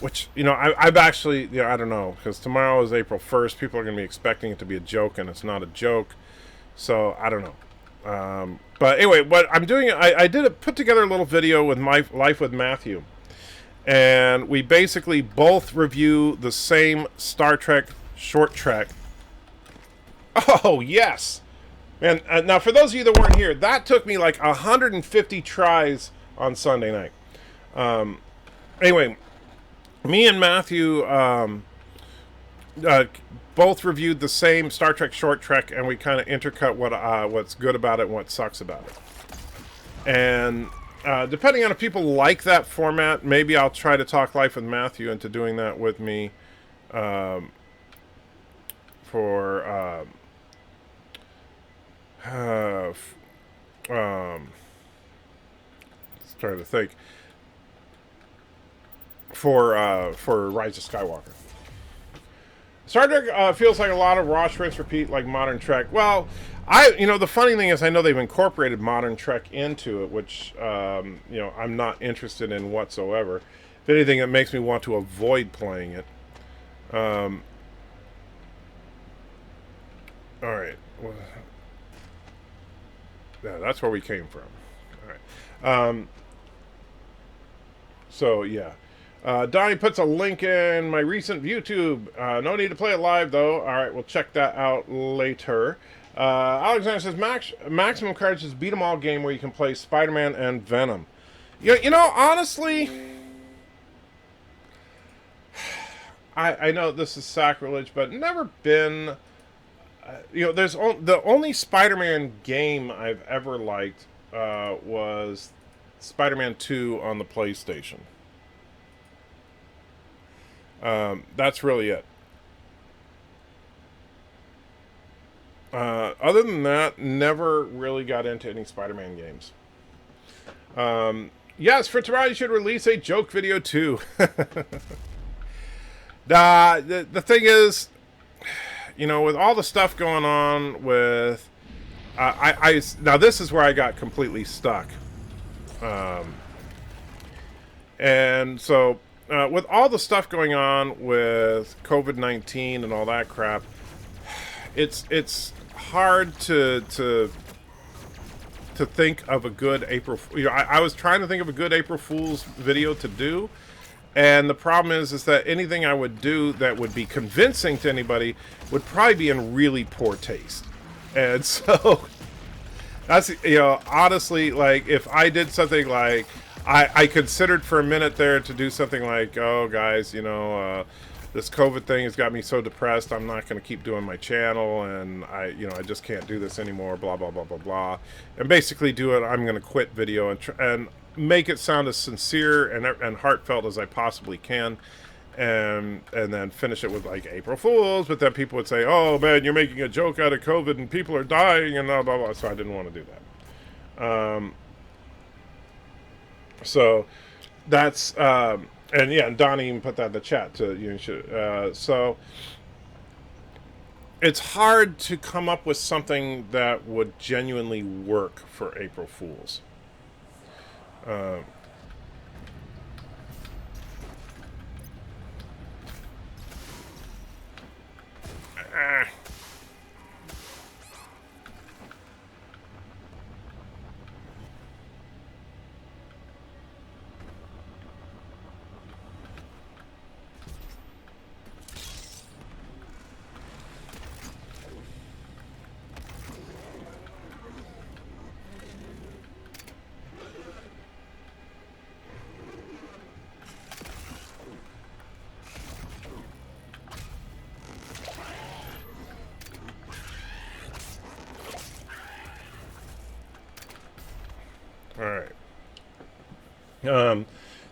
which, you know, I've actually, you know, I don't know, because tomorrow is April 1st. People are going to be expecting it to be a joke, and it's not a joke. So, I don't know. But anyway, what I'm doing, I did put together a little video with my Life with Matthew. And we basically both review the same Star Trek short trek. Oh, yes! And now, for those of you that weren't here, that took me like 150 tries on Sunday night. Anyway, me and Matthew both reviewed the same Star Trek short trek, and we kind of intercut what's good about it and what sucks about it. And depending on if people like that format, maybe I'll try to talk Life with Matthew into doing that with me for trying to think for Rise of Skywalker. Star Trek feels like a lot of wash, rinse, repeat, like modern Trek. Well, you know, the funny thing is, I know they've incorporated modern Trek into it, which you know, I'm not interested in whatsoever. If anything, it makes me want to avoid playing it. All right. Yeah, that's where we came from. All right. So yeah. Donnie puts a link in my recent YouTube. No need to play it live, though. All right, we'll check that out later. Alexander says, Maximum Carnage is a beat-em-all game where you can play Spider-Man and Venom. You know, honestly, I know this is sacrilege, but never been... you know, there's the only Spider-Man game I've ever liked was Spider-Man 2 on the PlayStation. That's really it. Other than that, never really got into any Spider-Man games. Yes, for tomorrow you should release a joke video too. The thing is, you know, with all the stuff going on with... now this is where I got completely stuck. And so... with all the stuff going on with COVID-19 and all that crap, it's hard to think of a good April. You know, I was trying to think of a good April Fool's video to do, and the problem is that anything I would do that would be convincing to anybody would probably be in really poor taste, and so That's, honestly, like, if I did something like, I considered for a minute there to do something like, oh, guys, this COVID thing has got me so depressed, I'm not going to keep doing my channel, and I just can't do this anymore, blah, blah, blah, blah, blah. And basically do it, I'm going to quit video and make it sound as sincere and heartfelt as I possibly can. And then finish it with like April Fools, but then people would say, oh man, you're making a joke out of COVID and people are dying and blah, blah, blah. So I didn't want to do that. So that's, and yeah, and Donnie even put that in the chat too. So it's hard to come up with something that would genuinely work for April Fools.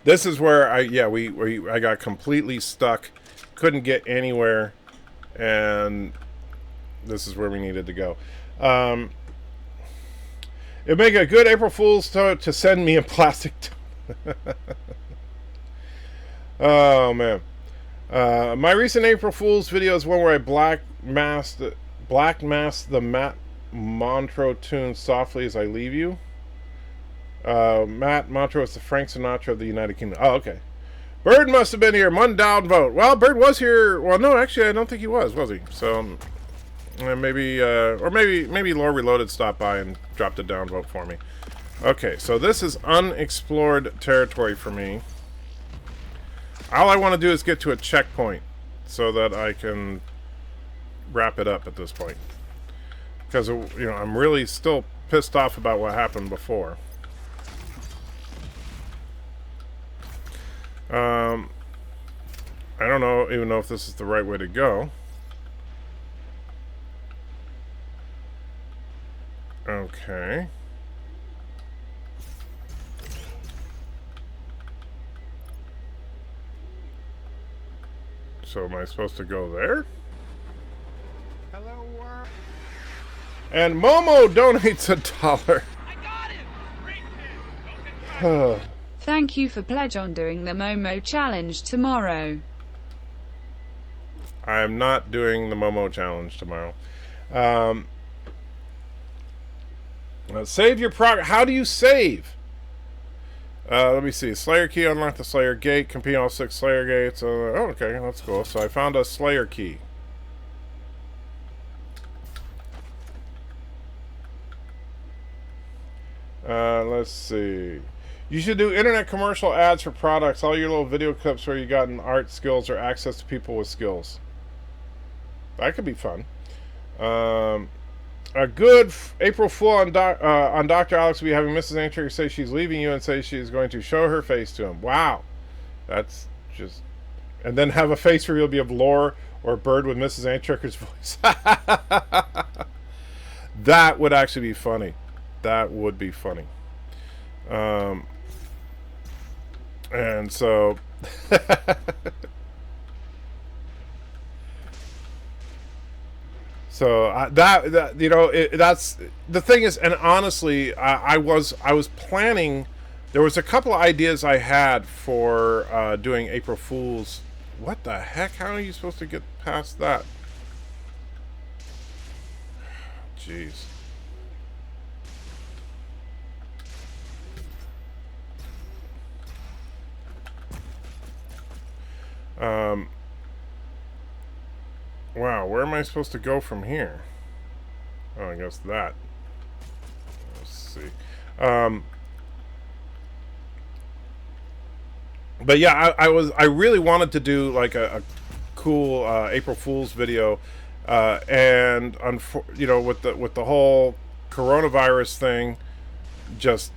This is where I got completely stuck, couldn't get anywhere, and this is where we needed to go. It'd make a good April Fool's to send me a plastic. Oh man, my recent April Fool's video is one where I black masked the Matt Montreux tune "Softly as I Leave You." Matt Montreux is the Frank Sinatra of the United Kingdom. Oh, okay. Bird must have been here. One down vote. Well, Bird was here. Well, no, actually, I don't think he was he? So, maybe Lore Reloaded stopped by and dropped a down vote for me. Okay, so this is unexplored territory for me. All I want to do is get to a checkpoint so that I can wrap it up at this point. Because, I'm really still pissed off about what happened before. I don't even know if this is the right way to go. Okay. So am I supposed to go there? Hello, world. And Momo donates $1. I got him. Great hit. Okay. Thank you for pledge on doing the Momo challenge tomorrow. I am not doing the Momo challenge tomorrow. Save your progress. How do you save? Let me see. Slayer key, unlock the Slayer gate. Complete all 6 Slayer gates. Okay, that's cool. So I found a Slayer key. Let's see. You should do internet commercial ads for products. All your little video clips where you got an art skills or access to people with skills. That could be fun. A good April Fool on Dr. Alex will be having Mrs. Antricker say she's leaving you and say she's going to show her face to him. Wow. That's just... And then have a face reveal be of Lore or Bird with Mrs. Antricker's voice. That would actually be funny. That would be funny. And so... So that's the thing is, and honestly, I was planning. There was a couple of ideas I had for doing April Fools. What the heck? How are you supposed to get past that? Jeez. Wow, where am I supposed to go from here? Oh, I guess that. Let's see. But yeah, I really wanted to do like a cool April Fool's video, and with the whole coronavirus thing just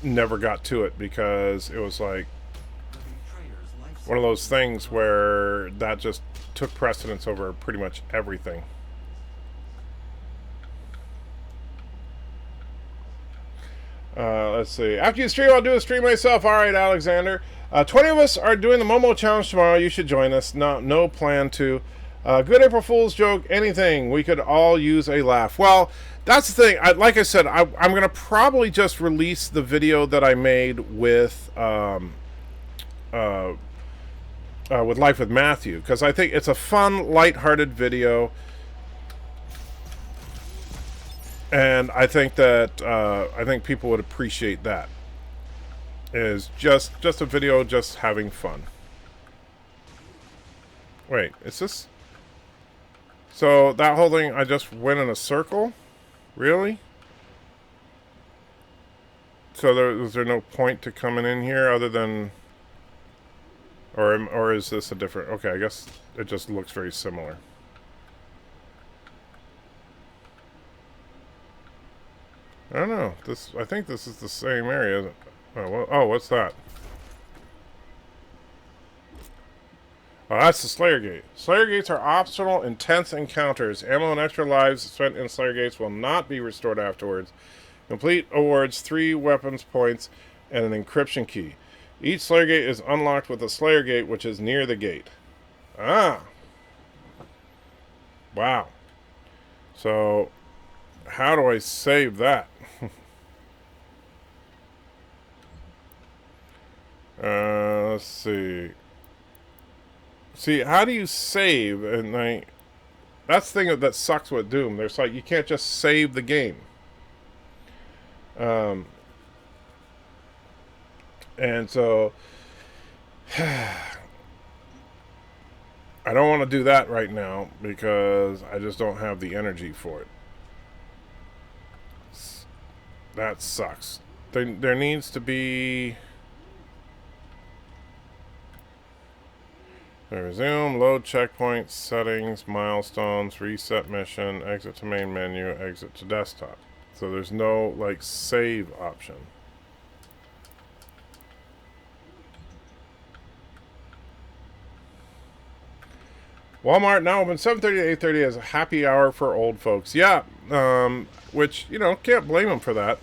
never got to it because it was like one of those things where that just took precedence over pretty much everything. Let's see. After you stream, I'll do a stream myself. All right, Alexander. 20 of us are doing the Momo challenge tomorrow. You should join us. No plan to. Good April Fool's joke. Anything. We could all use a laugh. Well, that's the thing. Like I said, I'm going to probably just release the video that I made with Life with Matthew, because I think it's a fun, lighthearted video. And I think that I think people would appreciate that. Is just a video just having fun. Wait, is this? So that whole thing, I just went in a circle? Really? So is there no point to coming in here other than, or is this a different? Okay, I guess it just looks very similar. I don't know. I think this is the same area, isn't it? Oh, what's that? Oh, that's the Slayer Gate. Slayer Gates are optional, intense encounters. Ammo and extra lives spent in Slayer Gates will not be restored afterwards. Complete awards 3 weapons points and an encryption key. Each Slayer Gate is unlocked with a Slayer Gate, which is near the gate. Ah. Wow. So, how do I save that? Let's see. See, how do you save? And that's the thing that sucks with Doom. There's like, you can't just save the game. And so I don't want to do that right now because I just don't have the energy for it. That sucks. There needs to be resume, load checkpoints, settings, milestones, reset mission, exit to main menu, exit to desktop. So there's no like save option. Walmart now open 7:30 to 8:30 as a happy hour for old folks. Yeah, which, you know, can't blame them for that.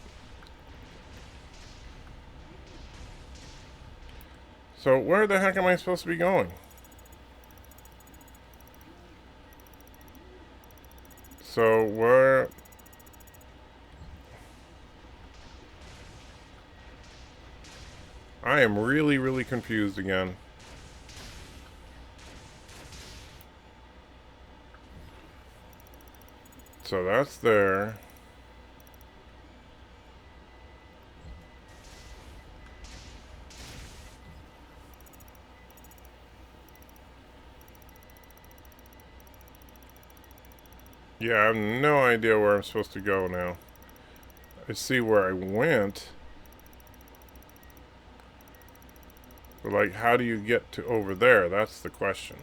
So where the heck am I supposed to be going? So where? I am really, really confused again. So that's there. Yeah, I have no idea where I'm supposed to go now. I see where I went. But like, how do you get to over there? That's the question.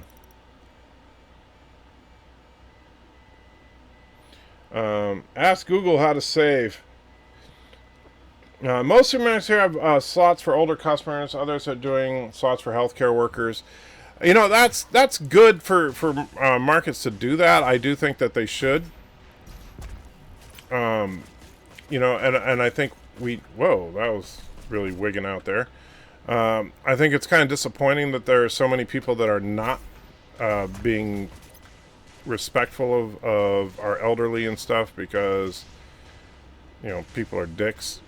Ask Google how to save. Most supermarkets here have slots for older customers. Others are doing slots for healthcare workers. You know, that's good for markets to do that. I do think that they should. You know, and I think whoa, that was really wigging out there. I think it's kind of disappointing that there are so many people that are not being respectful of our elderly and stuff because, you know, people are dicks.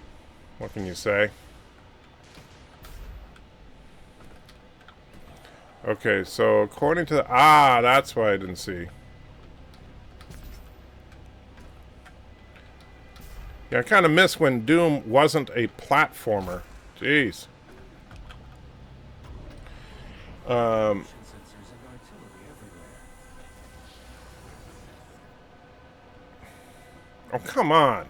What can you say? Okay, so according to that's why I didn't see. Yeah, I kind of miss when Doom wasn't a platformer. Jeez. Oh, come on.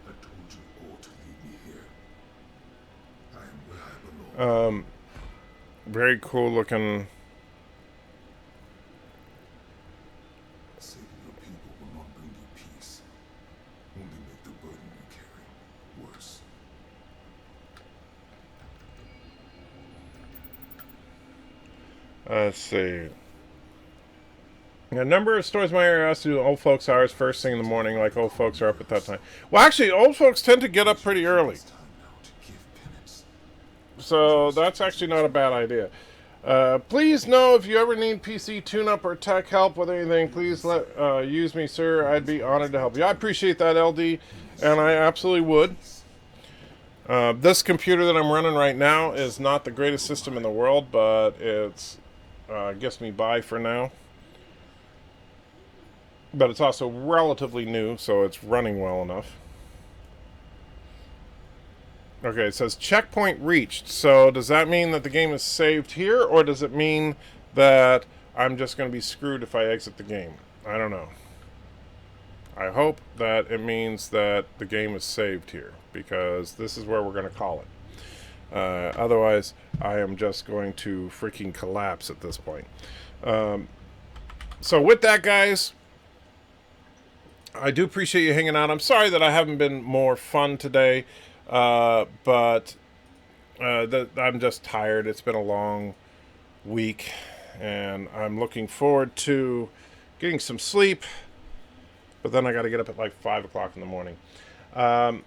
I told you all to leave me here. I am where I belong. very cool looking. Saving your people will not bring you peace. Only make the burden you carry worse. Let's see. A number of stores in my area also do old folks hours first thing in the morning, like old folks are up at that time. Well, actually, old folks tend to get up pretty early. So that's actually not a bad idea. Please know if you ever need PC tune-up or tech help with anything, please use me, sir. I'd be honored to help you. I appreciate that, LD, and I absolutely would. This computer that I'm running right now is not the greatest system in the world, but it's gets me by for now. But it's also relatively new, so it's running well enough. Okay, it says checkpoint reached. So does that mean that the game is saved here, or does it mean that I'm just going to be screwed if I exit the game? I don't know. I hope that it means that the game is saved here, because this is where we're going to call it. Otherwise, I am just going to freaking collapse at this point. So with that, guys, I do appreciate you hanging out. I'm sorry that I haven't been more fun today. But I'm just tired. It's been a long week, and I'm looking forward to getting some sleep, but then I got to get up at like 5 o'clock in the morning. Alright,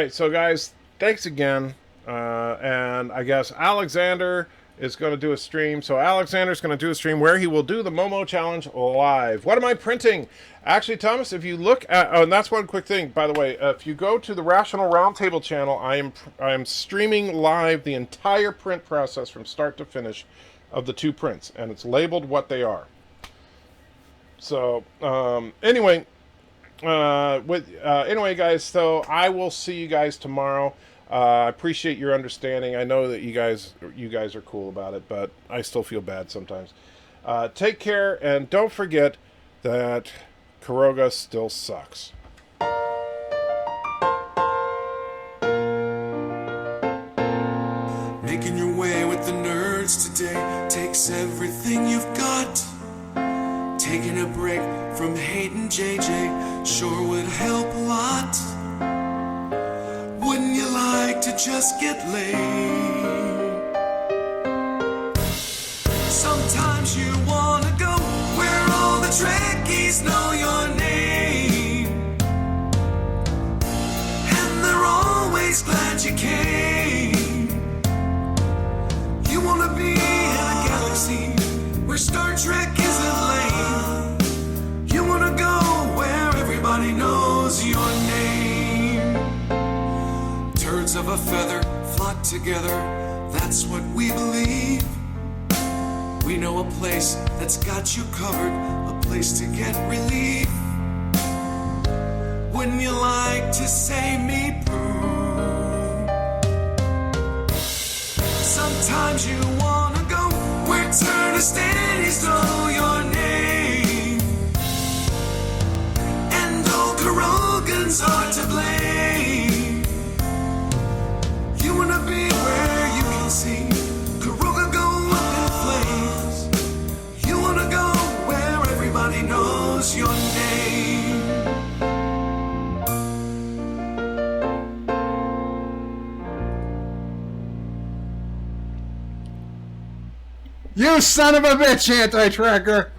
so guys, thanks again, and I guess Alexander is going to do a stream. So Alexander's going to do a stream where he will do the Momo Challenge live. What am I printing? Actually, Thomas, if you look at... Oh, and that's one quick thing, by the way. If you go to the Rational Roundtable channel, I am streaming live the entire print process from start to finish of the 2 prints. And it's labeled what they are. So, anyway... anyway, guys, so I will see you guys tomorrow. I appreciate your understanding. I know that you guys are cool about it, but I still feel bad sometimes. Take care, and don't forget that Caroga still sucks. Making your way with the nerds today takes everything you've got. Taking a break from hating JJ sure would help a lot. Wouldn't you like to just get laid? Sometimes you wanna go where all the Trekkies know your name, and they're always glad you came. You wanna be in a galaxy where Star Trek isn't lame. You wanna go where everybody knows your name. Birds of a feather flock together, that's what we believe. We know a place that's got you covered, a place to get relief. Wouldn't you like to say me prove? Sometimes you wanna go where Turnistannies know your name, and old Carogans are to blame. You wanna be where you can see Caroga go up in flames. You wanna go where everybody knows your name. You son of a bitch, anti-tracker!